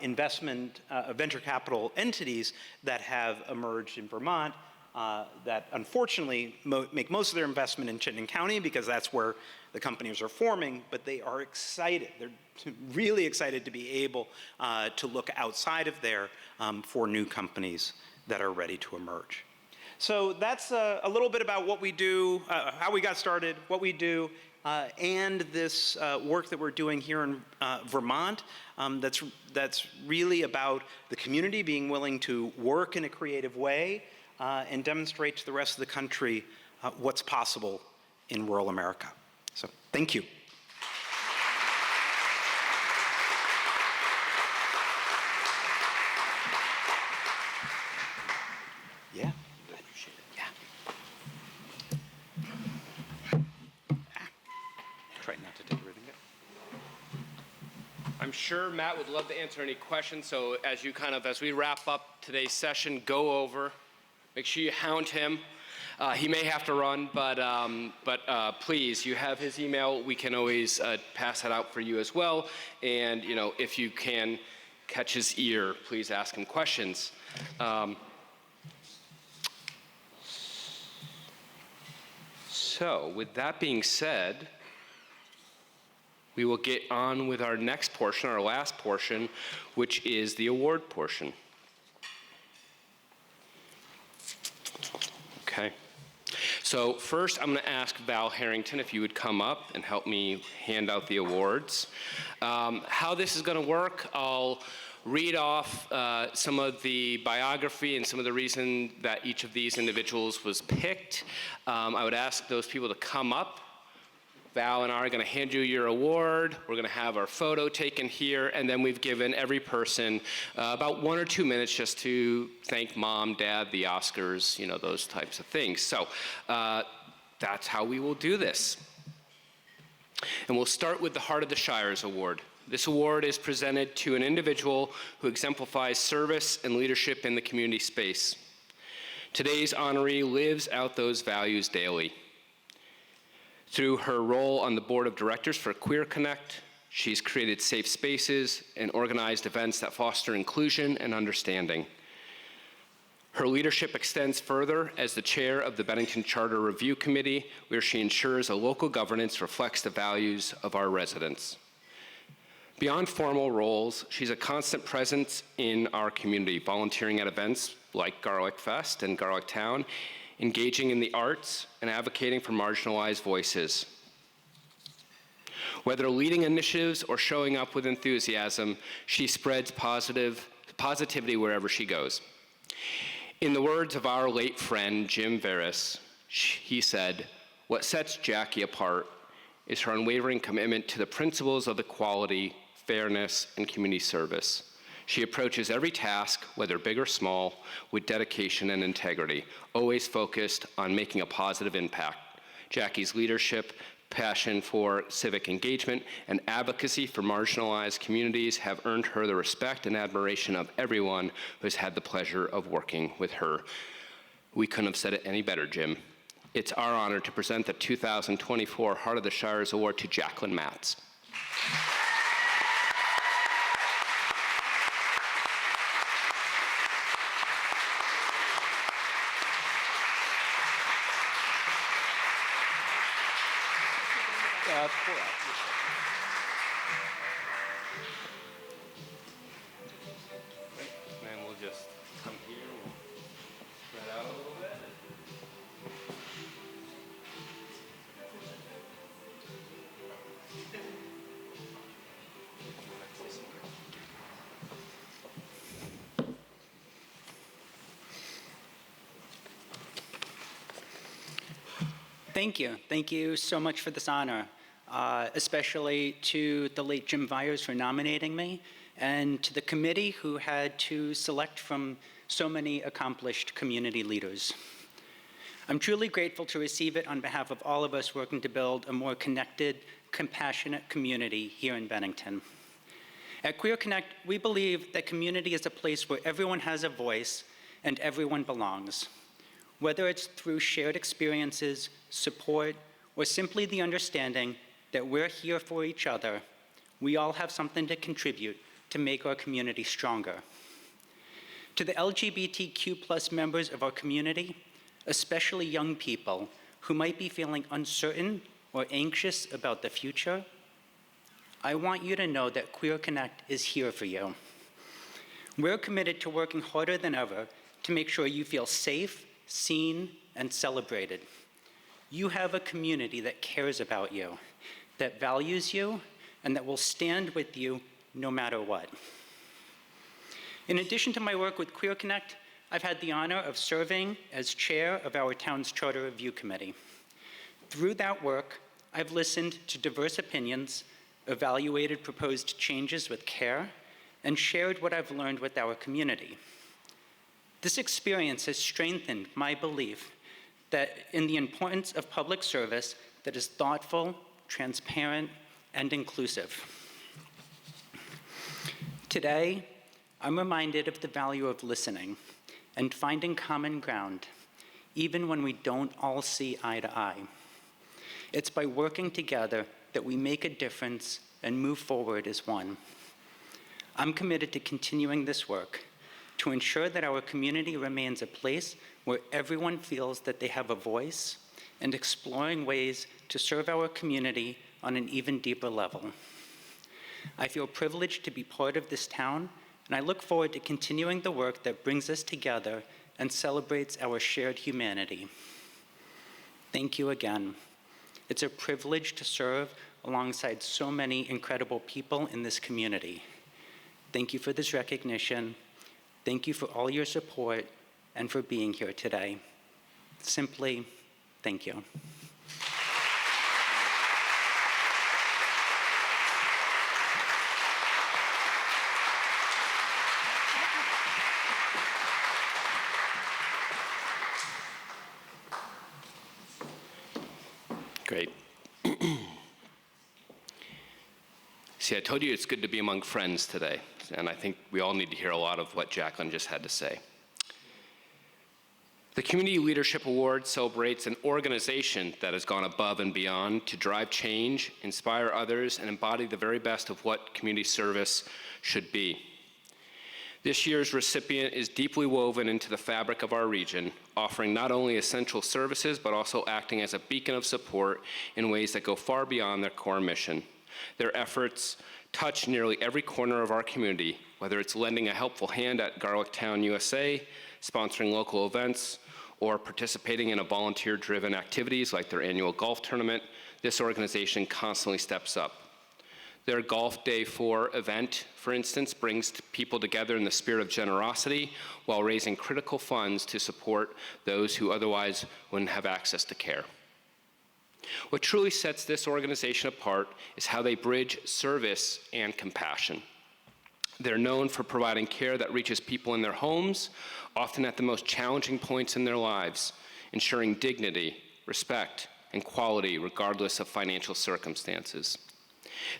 investment venture capital entities that have emerged in Vermont that unfortunately make most of their investment in Chittenden County because that's where the companies are forming, but they are excited. They're really excited to be able to look outside of there for new companies that are ready to emerge. So that's a little bit about what we do, how we got started, what we do, and this work that we're doing here in Vermont that's really about the community being willing to work in a creative way and demonstrate to the rest of the country what's possible in rural America. So thank you. Yeah. Try not to take everything I'm sure Matt would love to answer any questions, so as we wrap up today's session, go over, make sure you hound him. He may have to run, but please, you have his email. We can always pass that out for you as well. And if you can catch his ear, please ask him questions. So, with that being said, we will get on with our next portion, our last portion, which is the award portion. Okay. So first, I'm going to ask Val Harrington if you would come up and help me hand out the awards. How this is going to work, I'll read off some of the biography and some of the reason that each of these individuals was picked. I would ask those people to come up. Val and I are going to hand you your award. We're going to have our photo taken here, and then we've given every person about 1 or 2 minutes just to thank mom, dad, the Oscars, those types of things. So that's how we will do this. And we'll start with the Heart of the Shires Award. This award is presented to an individual who exemplifies service and leadership in the community space. Today's honoree lives out those values daily. Through her role on the board of directors for Queer Connect, she's created safe spaces and organized events that foster inclusion and understanding. Her leadership extends further as the chair of the Bennington Charter Review Committee, where she ensures a local governance reflects the values of our residents. Beyond formal roles, she's a constant presence in our community, volunteering at events like Garlic Fest and Garlic Town, engaging in the arts, and advocating for marginalized voices. Whether leading initiatives or showing up with enthusiasm, she spreads positivity wherever she goes. In the words of our late friend, Jim Veras, he said, "What sets Jackie apart is her unwavering commitment to the principles of equality, fairness, and community service. She approaches every task, whether big or small, with dedication and integrity, always focused on making a positive impact. Jackie's leadership, passion for civic engagement, and advocacy for marginalized communities have earned her the respect and admiration of everyone who has had the pleasure of working with her." We couldn't have said it any better, Jim. It's our honor to present the 2024 Heart of the Shires Award to Jacqueline Matz. And we'll just come here, we'll spread out a little bit. Thank you. Thank you so much for this honor, especially to the late Jim Vyers for nominating me, and to the committee who had to select from so many accomplished community leaders. I'm truly grateful to receive it on behalf of all of us working to build a more connected, compassionate community here in Bennington. At Queer Connect, we believe that community is a place where everyone has a voice and everyone belongs. Whether it's through shared experiences, support, or simply the understanding that we're here for each other, we all have something to contribute to make our community stronger. To the LGBTQ+ members of our community, especially young people who might be feeling uncertain or anxious about the future, I want you to know that Queer Connect is here for you. We're committed to working harder than ever to make sure you feel safe, seen, and celebrated. You have a community that cares about you, that values you, and that will stand with you no matter what. In addition to my work with Queer Connect, I've had the honor of serving as chair of our town's Charter Review Committee. Through that work, I've listened to diverse opinions, evaluated proposed changes with care, and shared what I've learned with our community. This experience has strengthened my belief that in the importance of public service that is thoughtful, transparent, and inclusive. Today, I'm reminded of the value of listening and finding common ground, even when we don't all see eye to eye. It's by working together that we make a difference and move forward as one. I'm committed to continuing this work to ensure that our community remains a place where everyone feels that they have a voice and exploring ways to serve our community on an even deeper level. I feel privileged to be part of this town, and I look forward to continuing the work that brings us together and celebrates our shared humanity. Thank you again. It's a privilege to serve alongside so many incredible people in this community. Thank you for this recognition. Thank you for all your support and for being here today. Simply, thank you. Great. See, I told you it's good to be among friends today, and I think we all need to hear a lot of what Jacqueline just had to say. The Community Leadership Award celebrates an organization that has gone above and beyond to drive change, inspire others, and embody the very best of what community service should be. This year's recipient is deeply woven into the fabric of our region, offering not only essential services, but also acting as a beacon of support in ways that go far beyond their core mission. Their efforts touch nearly every corner of our community, whether it's lending a helpful hand at Garlic Town, USA, sponsoring local events, or participating in a volunteer-driven activities like their annual golf tournament. This organization constantly steps up. Their Golf Day 4 event, for instance, brings people together in the spirit of generosity while raising critical funds to support those who otherwise wouldn't have access to care. What truly sets this organization apart is how they bridge service and compassion. They're known for providing care that reaches people in their homes, often at the most challenging points in their lives, ensuring dignity, respect, and quality regardless of financial circumstances.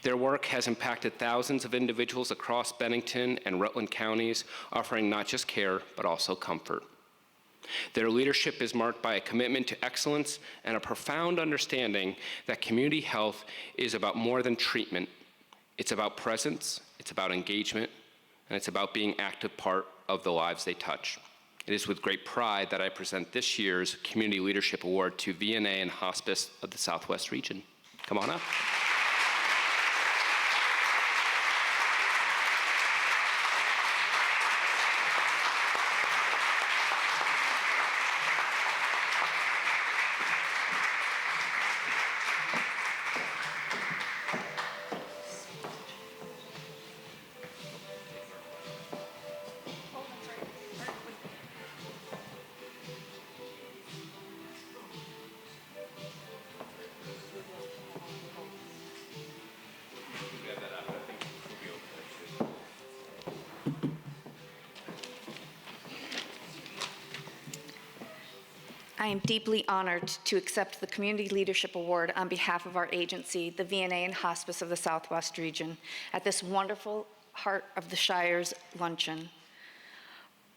Their work has impacted thousands of individuals across Bennington and Rutland counties, offering not just care, but also comfort. Their leadership is marked by a commitment to excellence and a profound understanding that community health is about more than treatment. It's about presence, it's about engagement, and it's about being an active part of the lives they touch. It is with great pride that I present this year's Community Leadership Award to VNA and Hospice of the Southwest region. Come on up. I am deeply honored to accept the Community Leadership Award on behalf of our agency, the VNA and Hospice of the Southwest region, at this wonderful Heart of the Shires luncheon.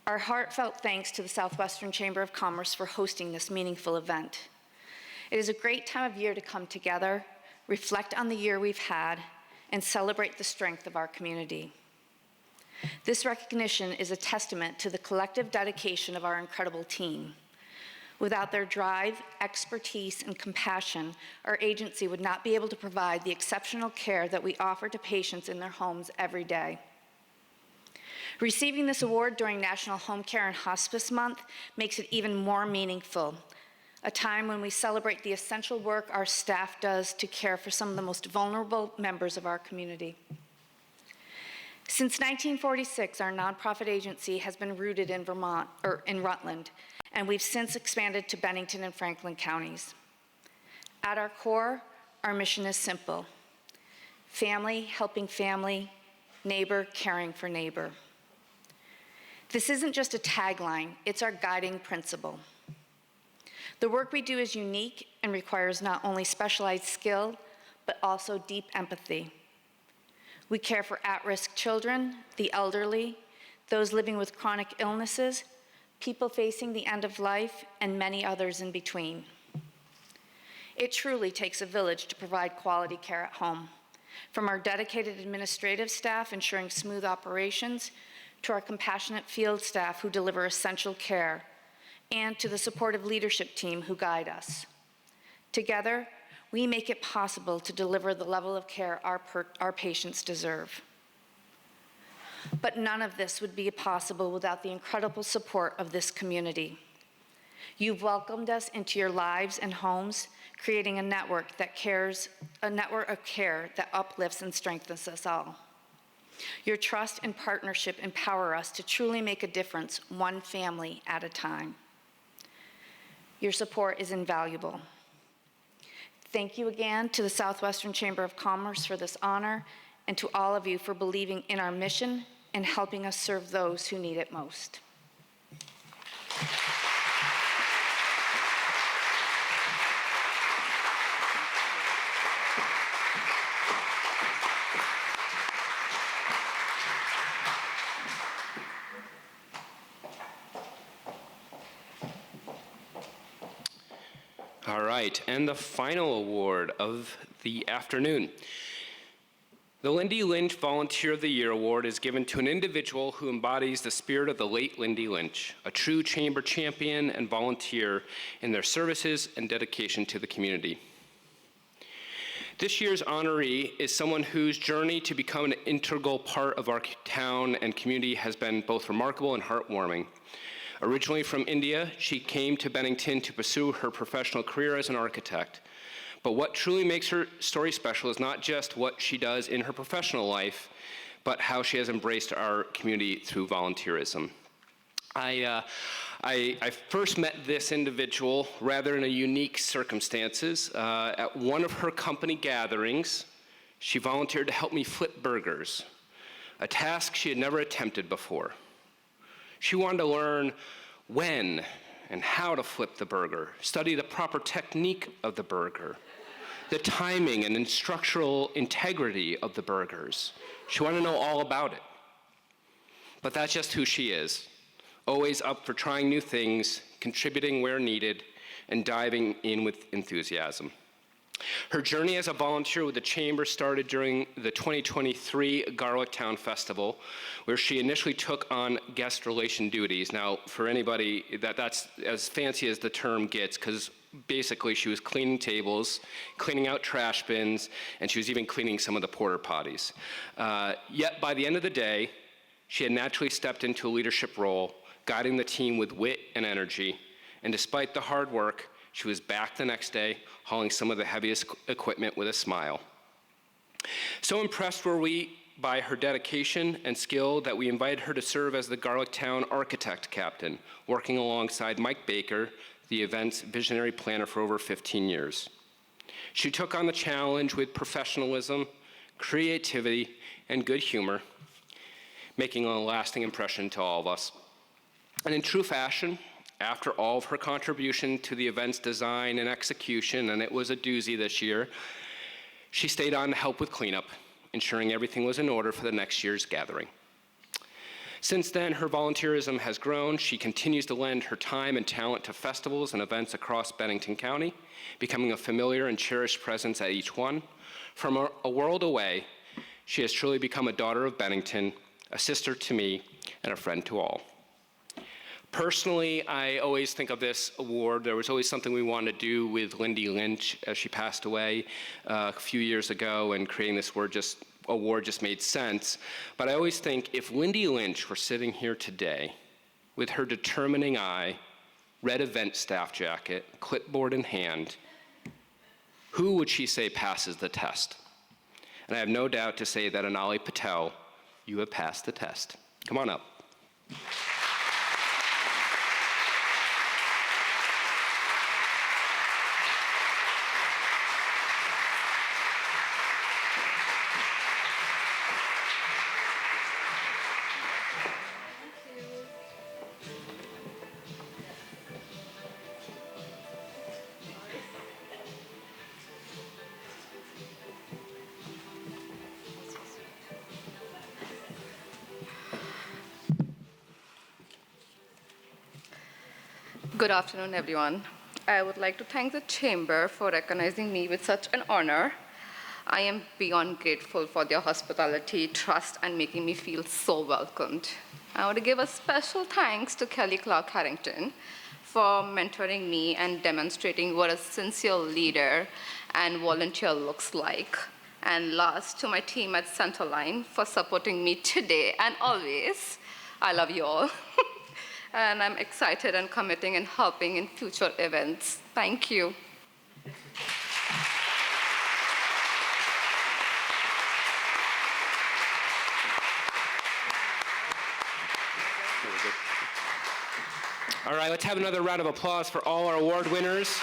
Our heartfelt thanks to the Southwestern Chamber of Commerce for hosting this meaningful event. It is a great time of year to come together, reflect on the year we've had, and celebrate the strength of our community. This recognition is a testament to the collective dedication of our incredible team. Without their drive, expertise, and compassion, our agency would not be able to provide the exceptional care that we offer to patients in their homes every day. Receiving this award during National Home Care and Hospice Month makes it even more meaningful, a time when we celebrate the essential work our staff does to care for some of the most vulnerable members of our community. Since 1946, our nonprofit agency has been rooted in Vermont, or in Rutland, and we've since expanded to Bennington and Franklin counties. At our core, our mission is simple: family helping family, neighbor caring for neighbor. This isn't just a tagline, it's our guiding principle. The work we do is unique and requires not only specialized skill, but also deep empathy. We care for at-risk children, the elderly, those living with chronic illnesses, people facing the end of life, and many others in between. It truly takes a village to provide quality care at home, from our dedicated administrative staff ensuring smooth operations, to our compassionate field staff who deliver essential care, and to the supportive leadership team who guide us. Together, we make it possible to deliver the level of care our patients deserve. But none of this would be possible without the incredible support of this community. You've welcomed us into your lives and homes, creating a network of care that uplifts and strengthens us all. Your trust and partnership empower us to truly make a difference, one family at a time. Your support is invaluable. Thank you again to the Southwestern Chamber of Commerce for this honor, and to all of you for believing in our mission and helping us serve those who need it most. All right, and the final award of the afternoon. The Lindy Lynch Volunteer of the Year Award is given to an individual who embodies the spirit of the late Lindy Lynch, a true chamber champion and volunteer in their services and dedication to the community. This year's honoree is someone whose journey to become an integral part of our town and community has been both remarkable and heartwarming. Originally from India, she came to Bennington to pursue her professional career as an architect. But what truly makes her story special is not just what she does in her professional life, but how she has embraced our community through volunteerism. I first met this individual rather in a unique circumstances. At one of her company gatherings, she volunteered to help me flip burgers, a task she had never attempted before. She wanted to learn when and how to flip the burger, study the proper technique of the burger, the timing and structural integrity of the burgers. She wanted to know all about it. But that's just who she is, always up for trying new things, contributing where needed, and diving in with enthusiasm. Her journey as a volunteer with the Chamber started during the 2023 Garlic Town Festival, where she initially took on guest relation duties. Now, for anybody, that's as fancy as the term gets, because basically she was cleaning tables, cleaning out trash bins, and she was even cleaning some of the porta potties. Yet by the end of the day, she had naturally stepped into a leadership role, guiding the team with wit and energy. And despite the hard work, she was back the next day, hauling some of the heaviest equipment with a smile. So impressed were we by her dedication and skill that we invited her to serve as the Garlic Town Architect Captain, working alongside Mike Baker, the event's visionary planner for over 15 years. She took on the challenge with professionalism, creativity, and good humor, making a lasting impression to all of us. And in true fashion, after all of her contribution to the event's design and execution, and it was a doozy this year, she stayed on to help with cleanup, ensuring everything was in order for the next year's gathering. Since then, her volunteerism has grown. She continues to lend her time and talent to festivals and events across Bennington County, becoming a familiar and cherished presence at each one. From a world away, she has truly become a daughter of Bennington, a sister to me, and a friend to all. Personally, I always think of this award. There was always something we wanted to do with Lindy Lynch as she passed away a few years ago, and creating this award just made sense. But I always think if Lindy Lynch were sitting here today with her determining eye, red event staff jacket, clipboard in hand, who would she say passes the test? And I have no doubt to say that Anali Patel, you have passed the test. Come on up. Good afternoon, everyone. I would like to thank the Chamber for recognizing me with such an honor. I am beyond grateful for their hospitality, trust, and making me feel so welcomed. I want to give a special thanks to Kelly Clark Harrington for mentoring me and demonstrating what a sincere leader and volunteer looks like. And last, to my team at Centerline for supporting me today and always. I love you all. And I'm excited and committing and helping in future events. Thank you. All right, let's have another round of applause for all our award winners.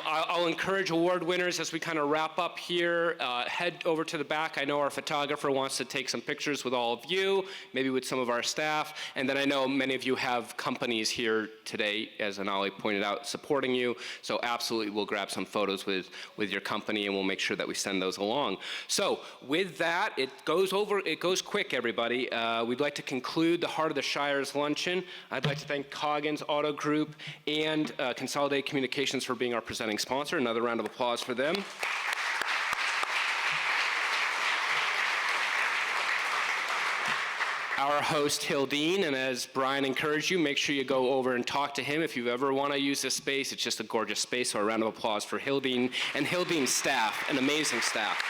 I'll encourage award winners as we kind of wrap up here, head over to the back. I know our photographer wants to take some pictures with all of you, maybe with some of our staff. And then I know many of you have companies here today, as Anali pointed out, supporting you. So absolutely, we'll grab some photos with your company and we'll make sure that we send those along. So with that, it goes quick, everybody. We'd like to conclude the Heart of the Shires Luncheon. I'd like to thank Coggins Auto Group and Consolidated Communications for being our presenting sponsor. Another round of applause for them. Our host, Hildine, and as Brian encouraged you, make sure you go over and talk to him if you ever want to use this space. It's just a gorgeous space, so a round of applause for Hildine and Hildine's staff, an amazing staff.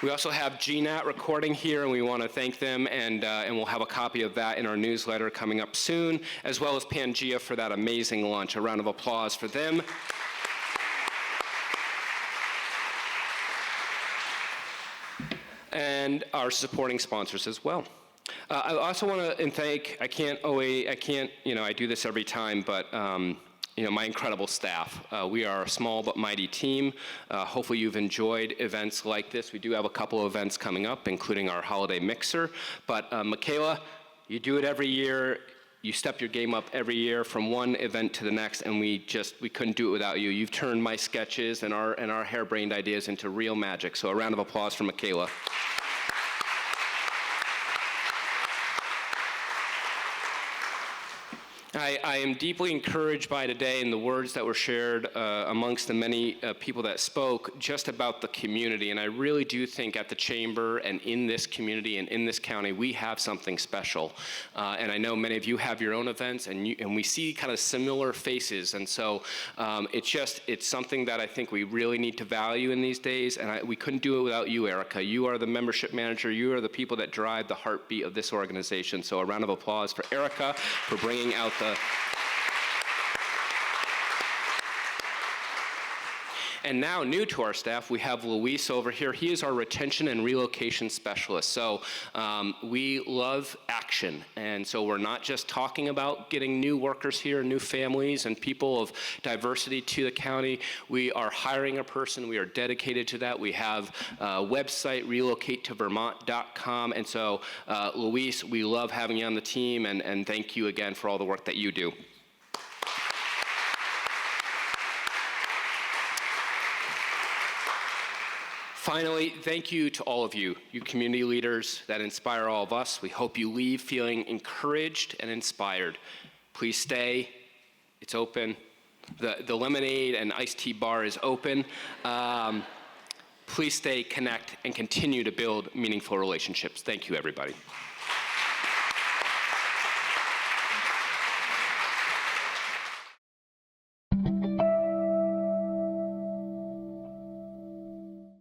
We also have GNAT recording here, and we want to thank them, and we'll have a copy of that in our newsletter coming up soon, as well as Pangea for that amazing lunch. A round of applause for them. And our supporting sponsors as well. I also want to thank, I do this every time, but my incredible staff. We are a small but mighty team. Hopefully you've enjoyed events like this. We do have a couple of events coming up, including our holiday mixer. But Michaela, you do it every year. You step your game up every year from one event to the next, and we couldn't do it without you. You've turned my sketches and our harebrained ideas into real magic. So a round of applause for Michaela. I am deeply encouraged by today and the words that were shared amongst the many people that spoke just about the community. And I really do think at the Chamber and in this community and in this county, we have something special. And I know many of you have your own events, and we see kind of similar faces. And so it's something that I think we really need to value in these days. And we couldn't do it without you, Erica. You are the membership manager. You are the people that drive the heartbeat of this organization. So a round of applause for Erica for bringing out the And now, new to our staff, we have Luis over here. He is our retention and relocation specialist. So we love action. And so we're not just talking about getting new workers here, new families, and people of diversity to the county. We are hiring a person. We are dedicated to that. We have a website, relocatetovermont.com. And so, Luis, we love having you on the team, and thank you again for all the work that you do. Finally, thank you to all of you, you community leaders that inspire all of us. We hope you leave feeling encouraged and inspired. Please stay. It's open. The lemonade and iced tea bar is open. Please stay, connect, and continue to build meaningful relationships. Thank you, everybody.